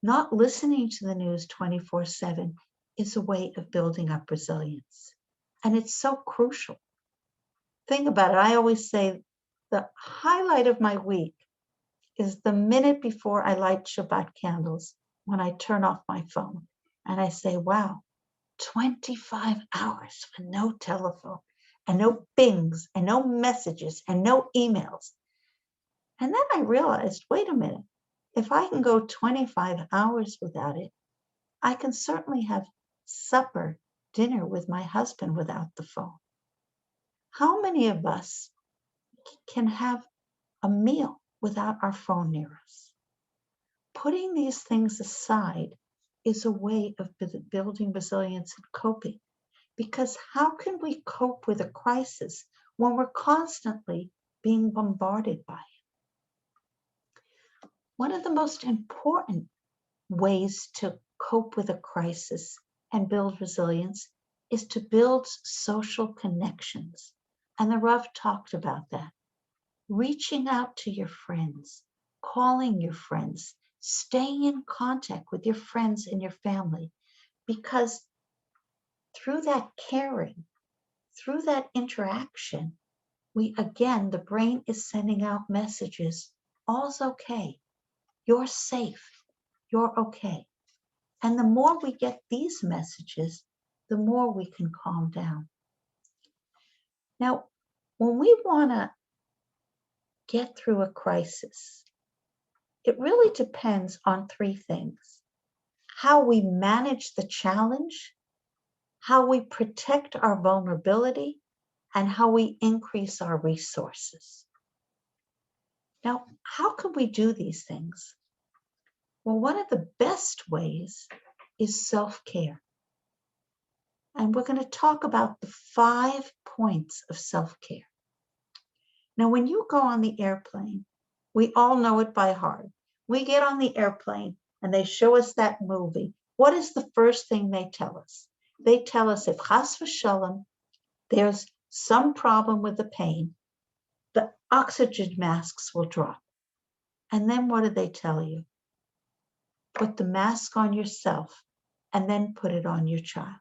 not listening to the news 24/7 is a way of building up resilience. And it's so crucial. Think about it. I always say the highlight of my week is the minute before I light Shabbat candles, when I turn off my phone and I say, wow, 25 hours with no telephone and no pings and no messages and no emails. And then I realized, wait a minute, if I can go 25 hours without it, I can certainly have supper, dinner with my husband without the phone. How many of us can have a meal without our phone near us? Putting these things aside is a way of building resilience and coping. Because how can we cope with a crisis when we're constantly being bombarded by it? One of the most important ways to cope with a crisis and build resilience is to build social connections. And the Rav talked about that. Reaching out to your friends, calling your friends, staying in contact with your friends and your family, because through that caring, through that interaction, the brain is sending out messages. All's okay. You're safe. You're okay. And the more we get these messages, the more we can calm down. Now, when we want to get through a crisis, it really depends on three things: how we manage the challenge, how we protect our vulnerability, and how we increase our resources. Now, how can we do these things? Well, one of the best ways is self-care. And we're going to talk about the 5 points of self-care. Now, when you go on the airplane, we all know it by heart. We get on the airplane and they show us that movie. What is the first thing they tell us? They tell us if chas v'shalom, there's some problem with the pain, the oxygen masks will drop. And then what do they tell you? Put the mask on yourself and then put it on your child.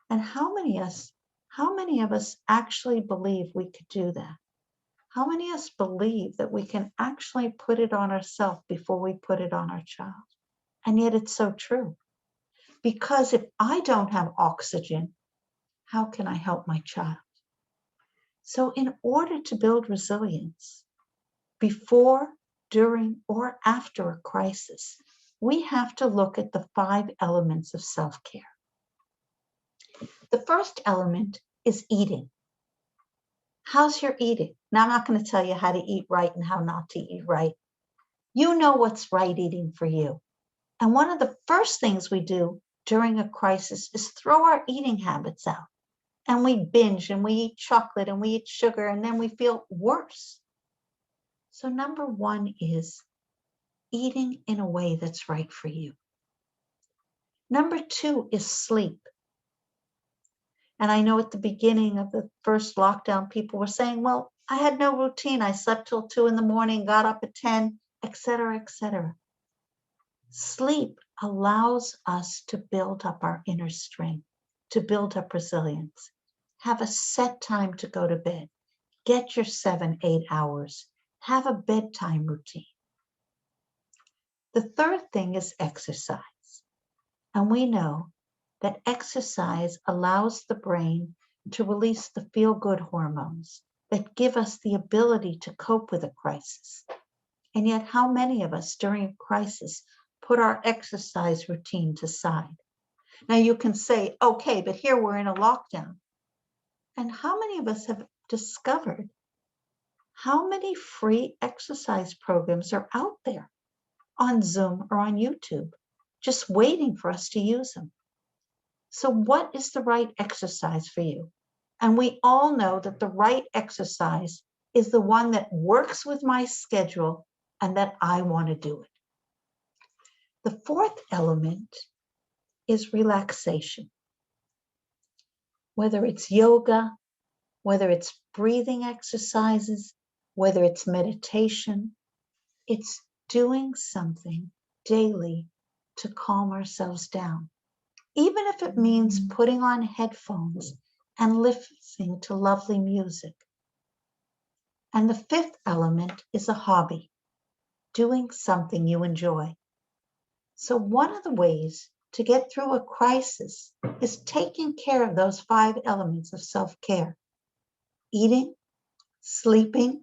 And how many of us actually believe we could do that? How many of us believe that we can actually put it on ourselves before we put it on our child? And yet it's so true. Because if I don't have oxygen, how can I help my child? So in order to build resilience, before, during, or after a crisis, we have to look at the 5 elements of self-care. The first element is eating. How's your eating? Now, I'm not going to tell you how to eat right and how not to eat right. You know what's right eating for you. And one of the first things we do during a crisis is throw our eating habits out. And we binge and we eat chocolate and we eat sugar and then we feel worse. So number 1 is eating in a way that's right for you. Number 2 is sleep. And I know at the beginning of the first lockdown, people were saying, well, I had no routine. I slept till 2 a.m, got up at 10, etc., etc. Sleep allows us to build up our inner strength, to build up resilience. Have a set time to go to bed. Get your 7-8 hours. Have a bedtime routine. The third thing is exercise. And we know that exercise allows the brain to release the feel-good hormones that give us the ability to cope with a crisis. And yet, how many of us during a crisis put our exercise routine aside? Now you can say, okay, but here we're in a lockdown. And how many of us have discovered how many free exercise programs are out there on Zoom or on YouTube, just waiting for us to use them? So what is the right exercise for you? And we all know that the right exercise is the one that works with my schedule and that I want to do it. The fourth element is relaxation. Whether it's yoga, whether it's breathing exercises, whether it's meditation, it's doing something daily to calm ourselves down. Even if it means putting on headphones and listening to lovely music. And the fifth element is a hobby, doing something you enjoy. So one of the ways to get through a crisis is taking care of those 5 elements of self-care: eating, sleeping,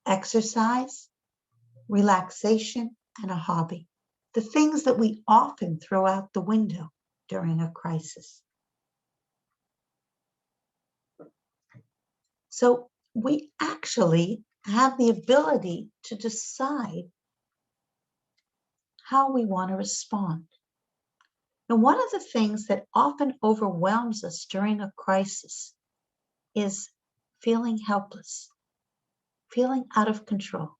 exercise, relaxation, and a hobby. The things that we often throw out the window during a crisis. So we actually have the ability to decide how we want to respond. And one of the things that often overwhelms us during a crisis is feeling helpless, feeling out of control.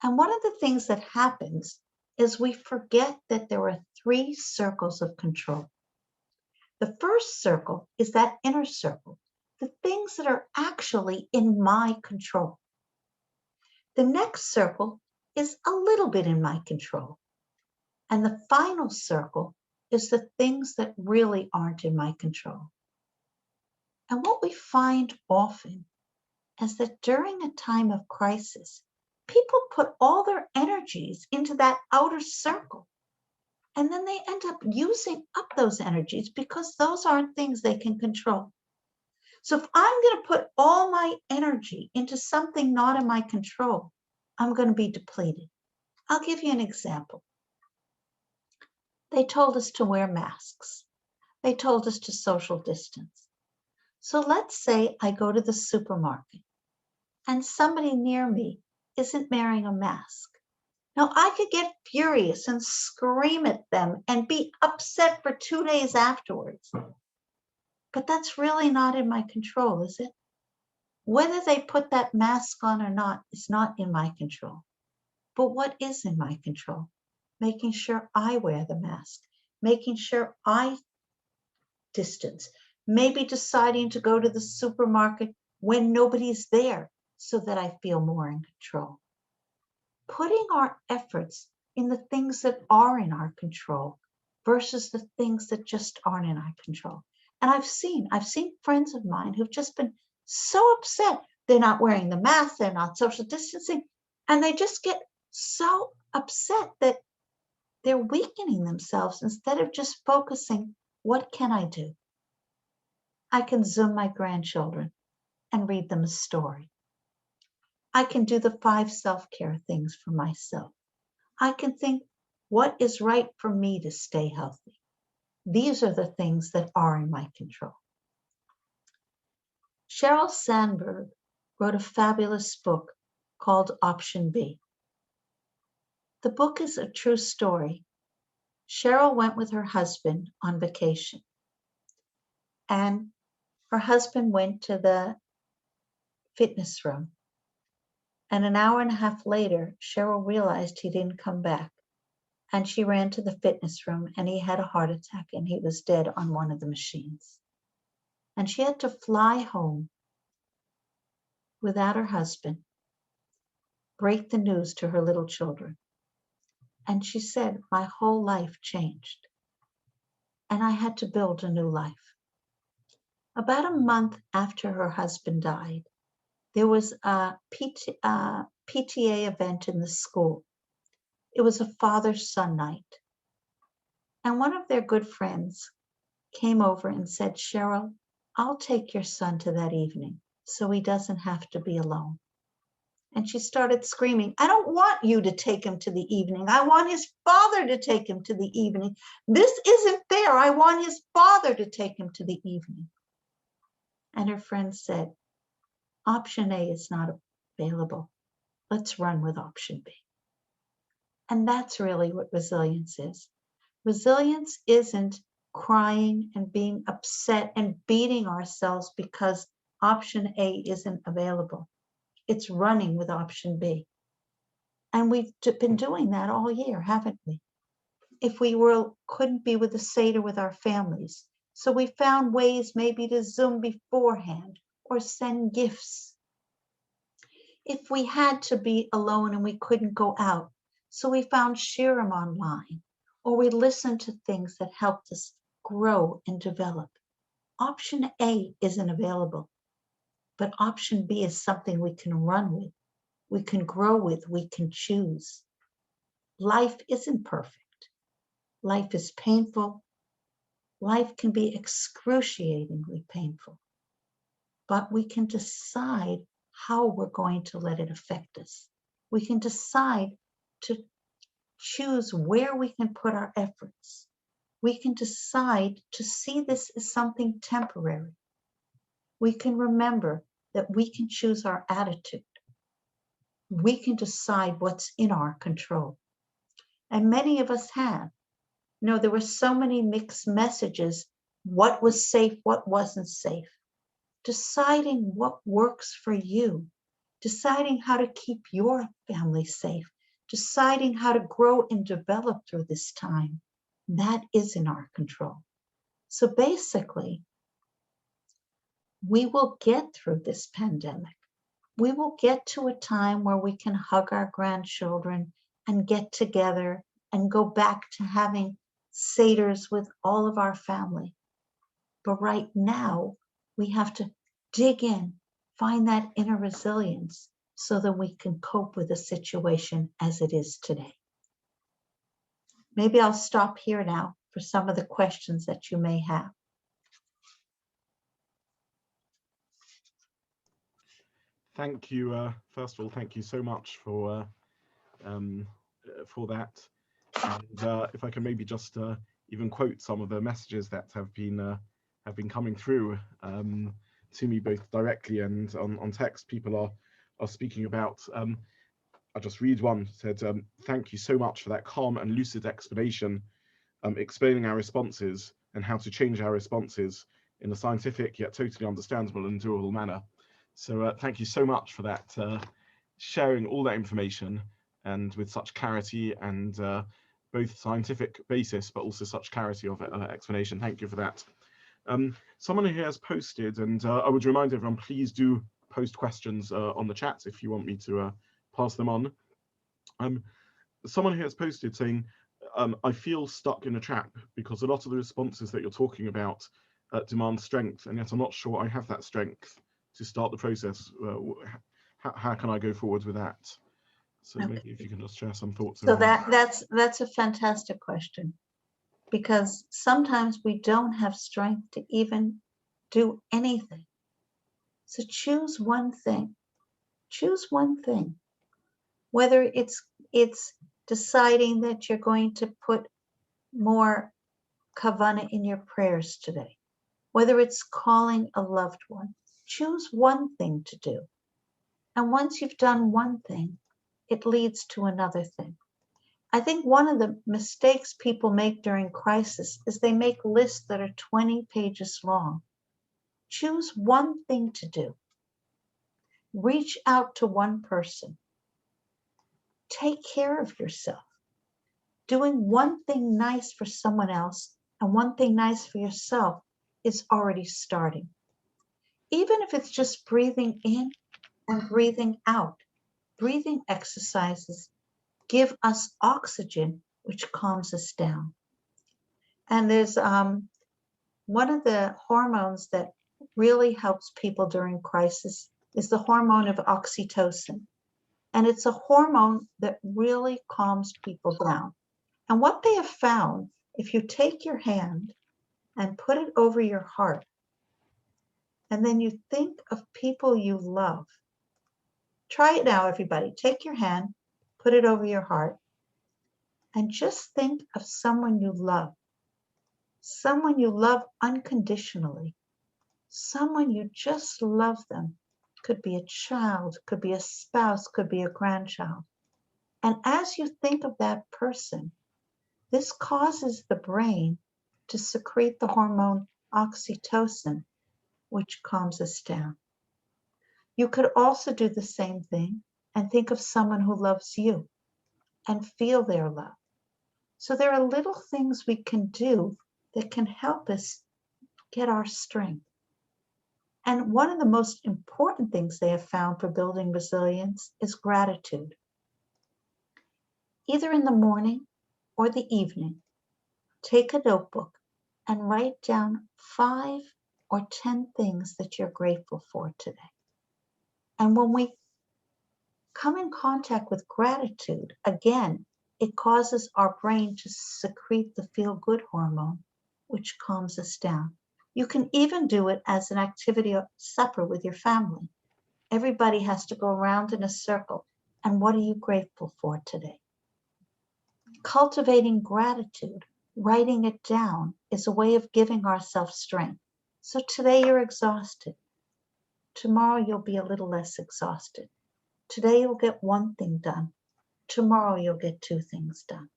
And one of the things that happens is we forget that there are 3 circles of control. The first circle is that inner circle, the things that are actually in my control. The next circle is a little bit in my control. And the final circle is the things that really aren't in my control. And what we find often is that during a time of crisis, people put all their energies into that outer circle. And then they end up using up those energies because those aren't things they can control. So if I'm going to put all my energy into something not in my control, I'm going to be depleted. I'll give you an example. They told us to wear masks. They told us to social distance. So let's say I go to the supermarket and somebody near me isn't wearing a mask. Now I could get furious and scream at them and be upset for 2 days afterwards. But that's really not in my control, is it? Whether they put that mask on or not is not in my control. But what is in my control? Making sure I wear the mask, making sure I distance, maybe deciding to go to the supermarket when nobody's there so that I feel more in control. Putting our efforts in the things that are in our control versus the things that just aren't in our control. And I've seen friends of mine who've just been so upset. They're not wearing the mask, they're not social distancing, and they just get so upset that they're weakening themselves instead of just focusing, what can I do? I can Zoom my grandchildren and read them a story. I can do the 5 self-care things for myself. I can think, what is right for me to stay healthy? These are the things that are in my control. Sheryl Sandberg wrote a fabulous book called Option B. The book is a true story. Sheryl went with her husband on vacation, and her husband went to the fitness room. And an hour and a half later, Sheryl realized he didn't come back. And she ran to the fitness room and he had a heart attack and he was dead on one of the machines. And she had to fly home without her husband, break the news to her little children. And she said, my whole life changed. And I had to build a new life. About a month after her husband died, there was a PTA event in the school. It was a father-son night. And one of their good friends came over and said, Sheryl, I'll take your son to that evening so he doesn't have to be alone. And she started screaming, I don't want you to take him to the evening. I want his father to take him to the evening. This isn't fair. I want his father to take him to the evening. and her friend said, option A is not available. Let's run with option B. And that's really what resilience is. Resilience isn't crying and being upset and beating ourselves because option A isn't available. It's running with option B. And we've been doing that all year, haven't we? If we couldn't be with the Seder with our families, so we found ways maybe to Zoom beforehand or send gifts. If we had to be alone and we couldn't go out, so we found Shirim online, or we listened to things that helped us grow and develop. Option A isn't available, but option B is something we can run with, we can grow with, we can choose. Life isn't perfect. Life is painful. Life can be excruciatingly painful, but we can decide how we're going to let it affect us. We can decide to choose where we can put our efforts. We can decide to see this as something temporary. We can remember that we can choose our attitude. We can decide what's in our control. And many of us have. You know, there were so many mixed messages, what was safe, what wasn't safe. Deciding what works for you, deciding how to keep your family safe, deciding how to grow and develop through this time, that is in our control. So basically, we will get through this pandemic. We will get to a time where we can hug our grandchildren and get together and go back to having Seders with all of our family. But right now, we have to dig in, find that inner resilience so that we can cope with the situation as it is today. Maybe I'll stop here now for some of the questions that you may have. Thank you. First of all, thank you so much for that. And if I can maybe just even quote some of the messages that have been coming through to me, both directly and on text. People are speaking about. I'll just read one. Said, "Thank you so much for that calm and lucid explanation, explaining our responses and how to change our responses in a scientific yet totally understandable and doable manner." So thank you so much for that, sharing all that information and with such clarity and both scientific basis, but also such clarity of explanation. Thank you for that. Someone here has posted, and I would remind everyone, please do post questions on the chat if you want me to pass them on. Someone here has posted saying, I feel stuck in a trap because a lot of the responses that you're talking about demand strength, and yet I'm not sure I have that strength to start the process. How can I go forward with that? So Okay. maybe if you can just share some thoughts. So that's a fantastic question, because sometimes we don't have strength to even do anything. So choose one thing. Choose one thing. Whether it's deciding that you're going to put more kavanah in your prayers today, whether it's calling a loved one. Choose one thing to do. And once you've done one thing, it leads to another thing. I think one of the mistakes people make during crisis is they make lists that are 20 pages long. Choose one thing to do. Reach out to one person. Take care of yourself. Doing one thing nice for someone else and one thing nice for yourself is already starting. Even if it's just breathing in and breathing out. Breathing exercises give us oxygen, which calms us down. And there's one of the hormones that really helps people during crisis is the hormone of oxytocin. And it's a hormone that really calms people down. And what they have found, if you take your hand and put it over your heart, and then you think of people you love. Try it now, everybody. Take your hand, put it over your heart, and just think of someone you love unconditionally, someone you just love them. Could be a child, could be a spouse, could be a grandchild. And as you think of that person, this causes the brain to secrete the hormone oxytocin, which calms us down. You could also do the same thing and think of someone who loves you and feel their love. So there are little things we can do that can help us get our strength. And one of the most important things they have found for building resilience is gratitude. Either in the morning or the evening, take a notebook and write down 5 or 10 things that you're grateful for today. And when we come in contact with gratitude, again, it causes our brain to secrete the feel-good hormone, which calms us down. You can even do it as an activity or supper with your family. Everybody has to go around in a circle. And what are you grateful for today? Cultivating gratitude, writing it down, is a way of giving ourselves strength. So today you're exhausted. Tomorrow you'll be a little less exhausted. Today you'll get 1 thing done. Tomorrow you'll get 2 things done.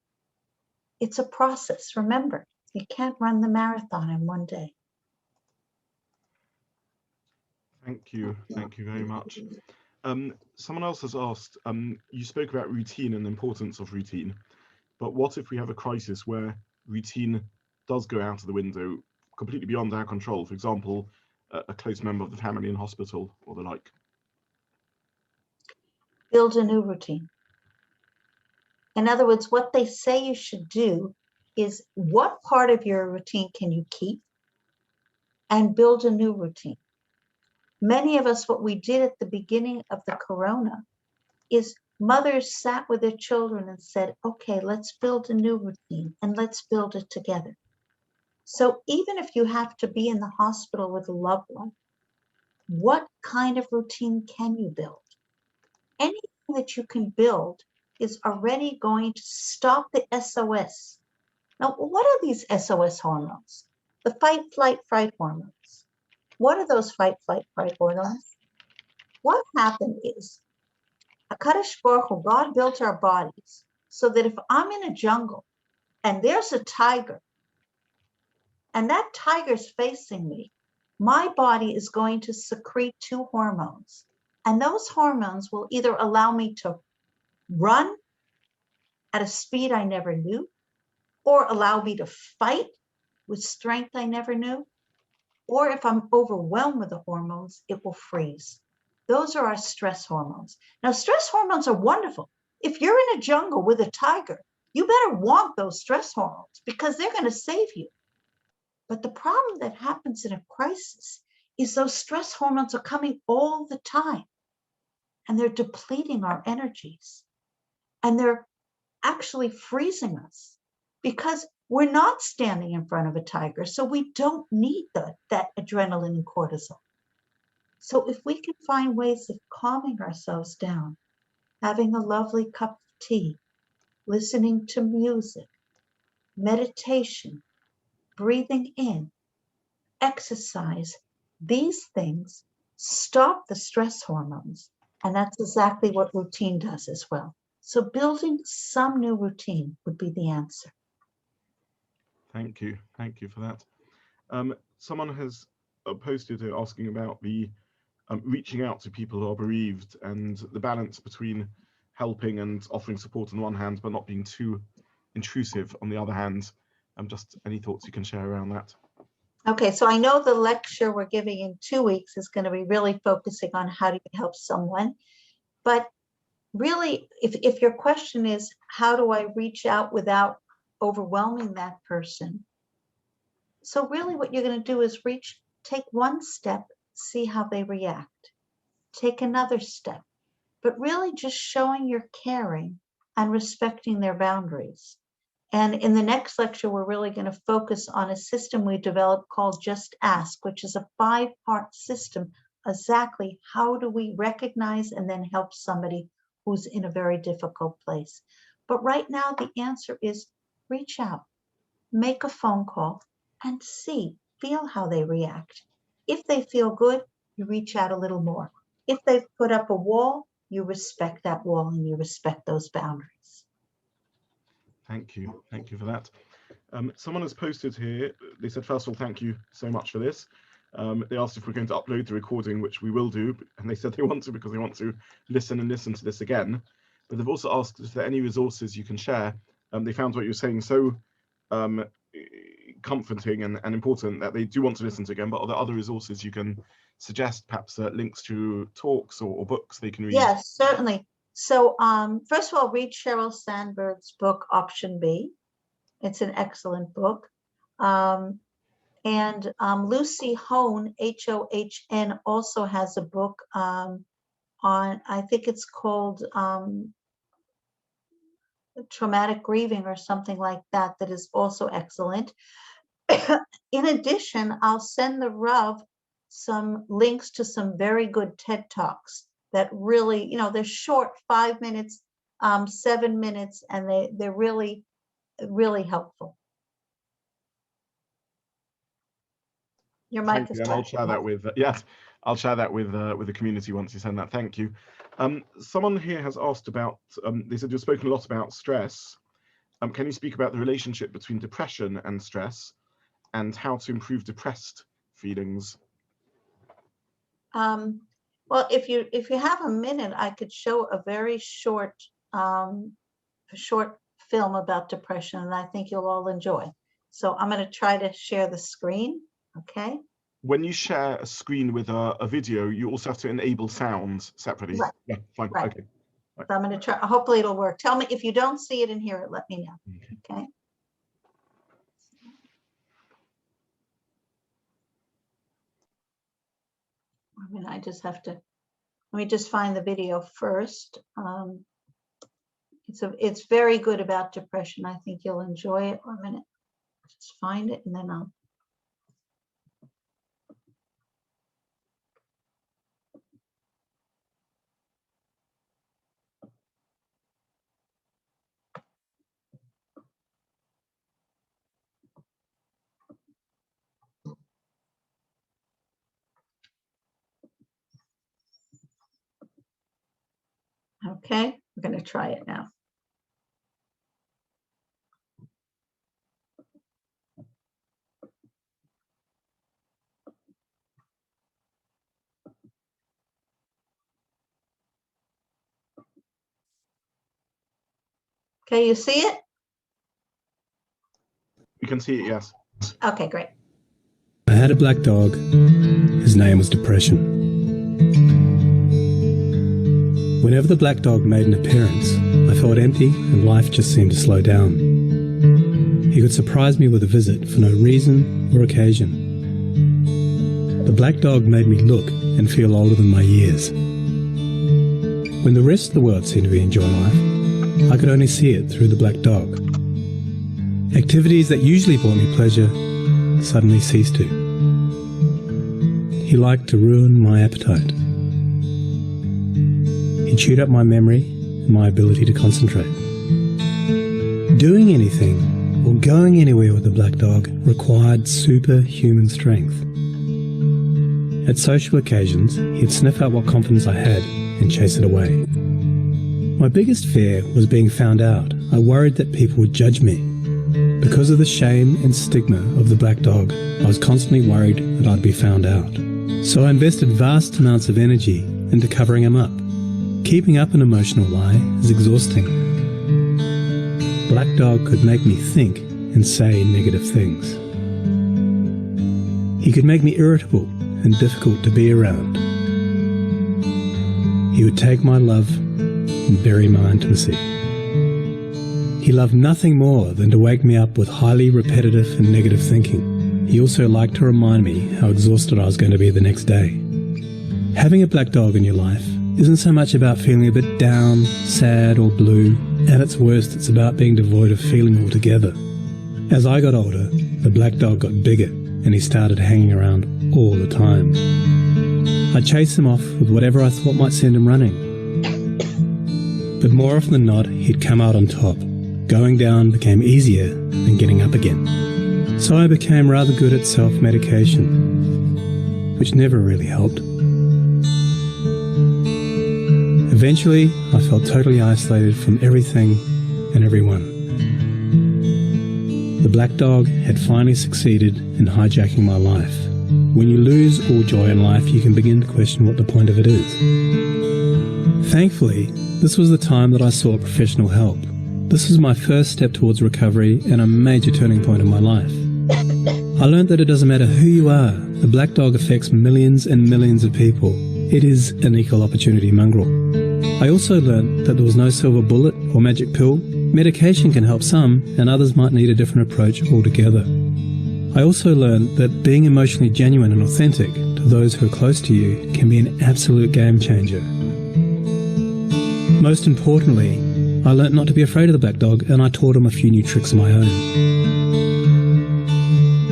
It's a process. Remember, you can't run the marathon in 1 day. Thank you very much. Someone else has asked, you spoke about routine and the importance of routine, but what if we have a crisis where routine does go out of the window, completely beyond our control? For example, a close member of the family in hospital or the like. Build a new routine. In other words, what they say you should do is what part of your routine can you keep and build a new routine. Many of us, what we did at the beginning of the corona is mothers sat with their children and said, okay, let's build a new routine and let's build it together. So even if you have to be in the hospital with a loved one, what kind of routine can you build? Anything that you can build is already going to stop the SOS. Now, what are these SOS hormones? The fight, flight, fright hormones. What are those fight, flight, fright hormones? What happened is, HaKadosh Baruch Hu, God built our bodies so that if I'm in a jungle and there's a tiger and that tiger's facing me, my body is going to secrete 2 hormones. And those hormones will either allow me to run at a speed I never knew, or allow me to fight with strength I never knew, or if I'm overwhelmed with the hormones, it will freeze. Those are our stress hormones. Now, stress hormones are wonderful. If you're in a jungle with a tiger, you better want those stress hormones because they're going to save you. But the problem that happens in a crisis is those stress hormones are coming all the time and they're depleting our energies and they're actually freezing us because we're not standing in front of a tiger, so we don't need that adrenaline and cortisol. So if we can find ways of calming ourselves down, having a lovely cup of tea, listening to music, meditation, breathing in, exercise, these things stop the stress hormones. And that's exactly what routine does as well. So building some new routine would be the answer. Thank you for that. Someone has posted asking about the reaching out to people who are bereaved and the balance between helping and offering support on one hand, but not being too intrusive on the other hand. Just any thoughts you can share around that? Okay, so I know the lecture we're giving in 2 weeks is going to be really focusing on how do you help someone. But really, if your question is, how do I reach out without overwhelming that person? So really what you're going to do is take 1 step, see how they react. Take another step, but really just showing you're caring and respecting their boundaries. And in the next lecture, we're really going to focus on a system we developed called Just Ask, which is a 5-part system. Exactly how do we recognize and then help somebody who's in a very difficult place? But right now, the answer is reach out, make a phone call, and feel how they react. If they feel good, you reach out a little more. If they've put up a wall, you respect that wall and you respect those boundaries. Thank you. Thank you for that. Someone has posted here, they said, first of all, thank you so much for this. They asked if we're going to upload the recording, which we will do, and they said they want to because they want to listen to this again. But they've also asked if there are any resources you can share. They found what you're saying so comforting and important that they do want to listen to again, but are there other resources you can suggest, perhaps links to talks or books they can read? Yes, certainly. So first of all, read Sheryl Sandberg's book, Option B. It's an excellent book. And Lucy Hohn, H-O-H-N, also has a book on, I think it's called Traumatic Grieving or something like that, that is also excellent. In addition, I'll send the Rav some links to some very good TED Talks that really, they're short, 5 minutes, 7 minutes, and they're really, really helpful. Your mic is. And I'll share that with I'll share that with the community once you send that. Thank you. Someone here has asked about. They said you've spoken a lot about stress. Can you speak about the relationship between depression and stress, and how to improve depressed feelings? Well, if you have a minute, I could show a very short film about depression, and I think you'll all enjoy. So I'm going to try to share the screen. Okay. When you share a screen with a video, you also have to enable sounds separately. Right. Yeah, fine. Right. Okay. Right. So I'm going to try. Hopefully it'll work. Tell me if you don't see it and hear it. Let me know. Okay. I mean, I just have to. Let me just find the video first. It's very good about depression. I think you'll enjoy it. 1 minute. Just find it and then I'll. Okay, we're going to try it now. Okay, you see it? You can see it, yes. Okay, great. I had a black dog. His name was Depression. Whenever the black dog made an appearance, I felt empty and life just seemed to slow down. He could surprise me with a visit for no reason or occasion. The black dog made me look and feel older than my years. When the rest of the world seemed to be enjoying life, I could only see it through the black dog. Activities that usually brought me pleasure suddenly ceased to. He liked to ruin my appetite. He chewed up my memory and my ability to concentrate. Doing anything or going anywhere with the black dog required superhuman strength. At social occasions, he'd sniff out what confidence I had and chase it away. My biggest fear was being found out. I worried that people would judge me. Because of the shame and stigma of the black dog, I was constantly worried that I'd be found out. So I invested vast amounts of energy into covering him up. Keeping up an emotional lie is exhausting. Black dog could make me think and say negative things. He could make me irritable and difficult to be around. He would take my love and bury my intimacy. He loved nothing more than to wake me up with highly repetitive and negative thinking. He also liked to remind me how exhausted I was going to be the next day. Having a black dog in your life isn't so much about feeling a bit down, sad or blue. At its worst, it's about being devoid of feeling altogether. As I got older, the black dog got bigger and he started hanging around all the time. I'd chase him off with whatever I thought might send him running. But more often than not, he'd come out on top. Going down became easier than getting up again. So I became rather good at self-medication. which never really helped. Eventually, I felt totally isolated from everything and everyone. The black dog had finally succeeded in hijacking my life. When you lose all joy in life, you can begin to question what the point of it is. Thankfully, this was the time that I sought professional help. This was my first step towards recovery and a major turning point in my life. I learned that it doesn't matter who you are, the black dog affects millions and millions of people. It is an equal opportunity mongrel. I also learned that there was no silver bullet or magic pill. Medication can help some, and others might need a different approach altogether. I also learned that being emotionally genuine and authentic to those who are close to you can be an absolute game changer. Most importantly, I learned not to be afraid of the black dog, and I taught him a few new tricks of my own.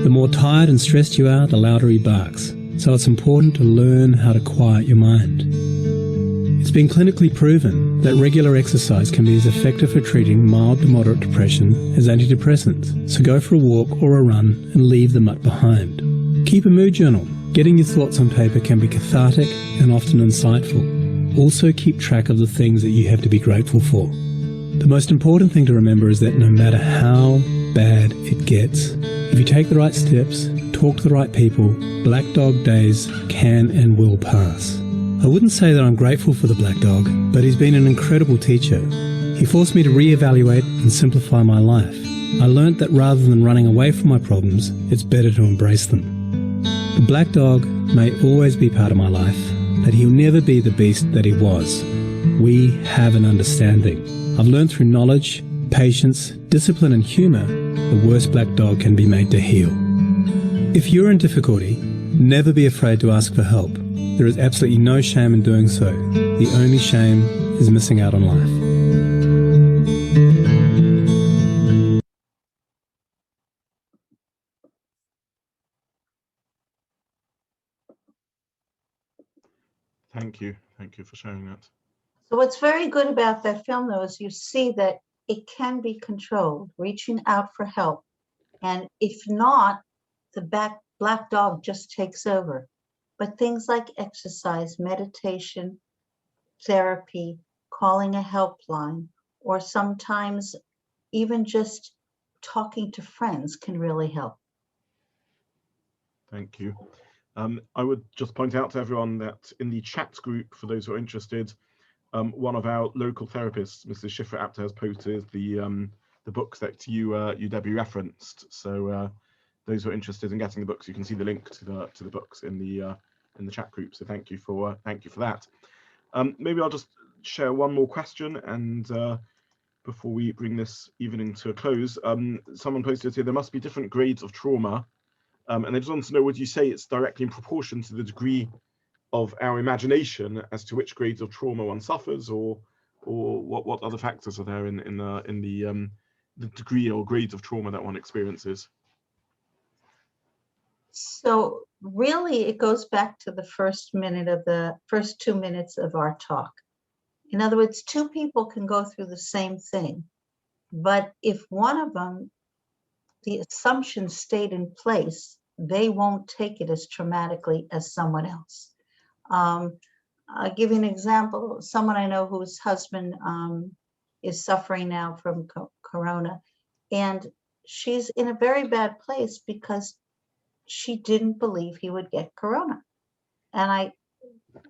The more tired and stressed you are, the louder he barks. So it's important to learn how to quiet your mind. It's been clinically proven that regular exercise can be as effective for treating mild to moderate depression as antidepressants. So go for a walk or a run and leave the mutt behind. Keep a mood journal. Getting your thoughts on paper can be cathartic and often insightful. Also keep track of the things that you have to be grateful for. The most important thing to remember is that no matter how bad it gets, if you take the right steps, talk to the right people, black dog days can and will pass. I wouldn't say that I'm grateful for the black dog, but he's been an incredible teacher. He forced me to reevaluate and simplify my life. I learnt that rather than running away from my problems, it's better to embrace them. The black dog may always be part of my life, but he'll never be the beast that he was. We have an understanding. I've learned through knowledge, patience, discipline and humour, the worst black dog can be made to heal. If you're in difficulty, never be afraid to ask for help. There is absolutely no shame in doing so. The only shame is missing out on life. Thank you. Thank you for sharing that. So what's very good about that film, though, is you see that it can be controlled, reaching out for help. And if not, the black dog just takes over. But things like exercise, meditation, therapy, calling a helpline, or sometimes even just talking to friends can really help. Thank you. I would just point out to everyone that in the chat group, for those who are interested, one of our local therapists, Mrs. Shifra-Apter, has posted the books that you Debbie referenced. So those who are interested in getting the books, you can see the link to the books in the chat group. So thank you for that. Maybe I'll just share one more question, and before we bring this evening to a close, someone posted here, there must be different grades of trauma, and they just want to know, would you say it's directly in proportion to the degree of our imagination as to which grades of trauma one suffers, or what other factors are there in the degree or grades of trauma that one experiences? So really, it goes back to the first 2 minutes of our talk. In other words, two people can go through the same thing, but if one of them, the assumption stayed in place, they won't take it as traumatically as someone else. I'll give you an example. Someone I know whose husband is suffering now from corona, and she's in a very bad place because she didn't believe he would get corona. And I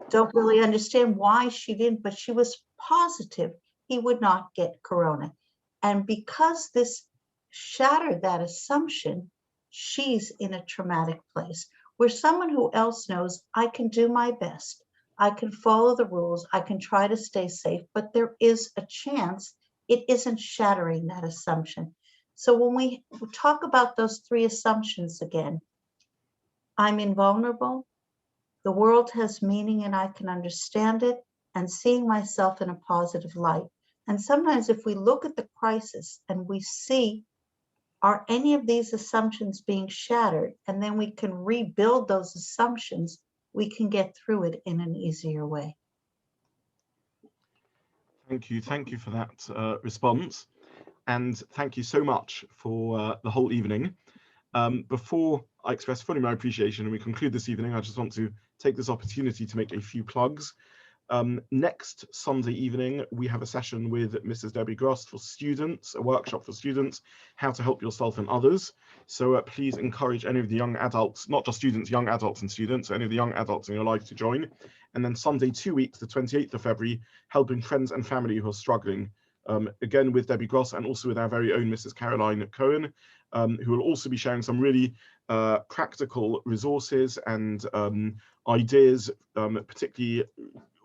don't really understand why she didn't, but she was positive he would not get corona. And because this shattered that assumption, she's in a traumatic place where someone who else knows, I can do my best, I can follow the rules, I can try to stay safe, but there is a chance it isn't shattering that assumption. So when we talk about those three assumptions again, I'm invulnerable, the world has meaning and I can understand it, and seeing myself in a positive light. And sometimes if we look at the crisis and we see, are any of these assumptions being shattered, and then we can rebuild those assumptions, we can get through it in an easier way. Thank you for that response, and thank you so much for the whole evening. Before I express fully my appreciation and we conclude this evening, I just want to take this opportunity to make a few plugs. Next Sunday evening, we have a session with Mrs. Debbie Gross for students, a workshop for students, how to help yourself and others. So please encourage any of the young adults, not just students, young adults and students, any of the young adults in your life to join. And then Sunday 2 weeks, the 28th of February, helping friends and family who are struggling. Again with Debbie Gross and also with our very own Mrs. Caroline Cohen, who will also be sharing some really practical resources and ideas, particularly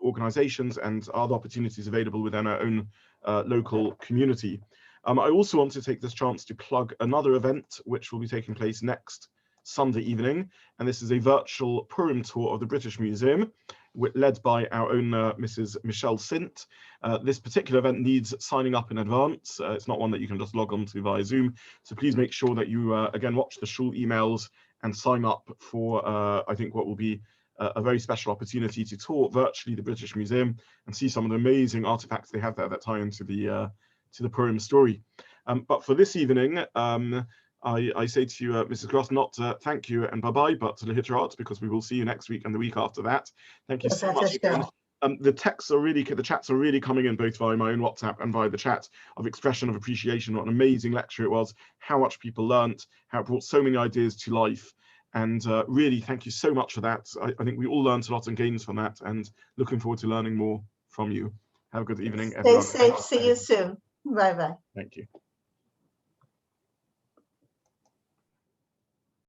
organizations and other opportunities available within our own local community. I also want to take this chance to plug another event which will be taking place next Sunday evening, and this is a virtual Purim tour of the British Museum, led by our own Mrs. Michelle Sint. This particular event needs signing up in advance. It's not one that you can just log on to via Zoom, so please make sure that you again watch the shul emails and sign up for I think what will be a very special opportunity to tour virtually the British Museum and see some of the amazing artifacts they have there that tie into the Purim story. But for this evening, I say to you, Mrs. Gross, not thank you and bye-bye, but to Lehitraot, because we will see you next week and the week after that. Thank you so much again. The chats are really coming in both via my own WhatsApp and via the chat of expression of appreciation. What an amazing lecture it was, how much people learnt, how it brought so many ideas to life. And really, thank you so much for that. I think we all learned a lot and gained from that, and looking forward to learning more from you. Have a good evening, everyone. Stay safe. See you soon. Bye-bye. Thank you.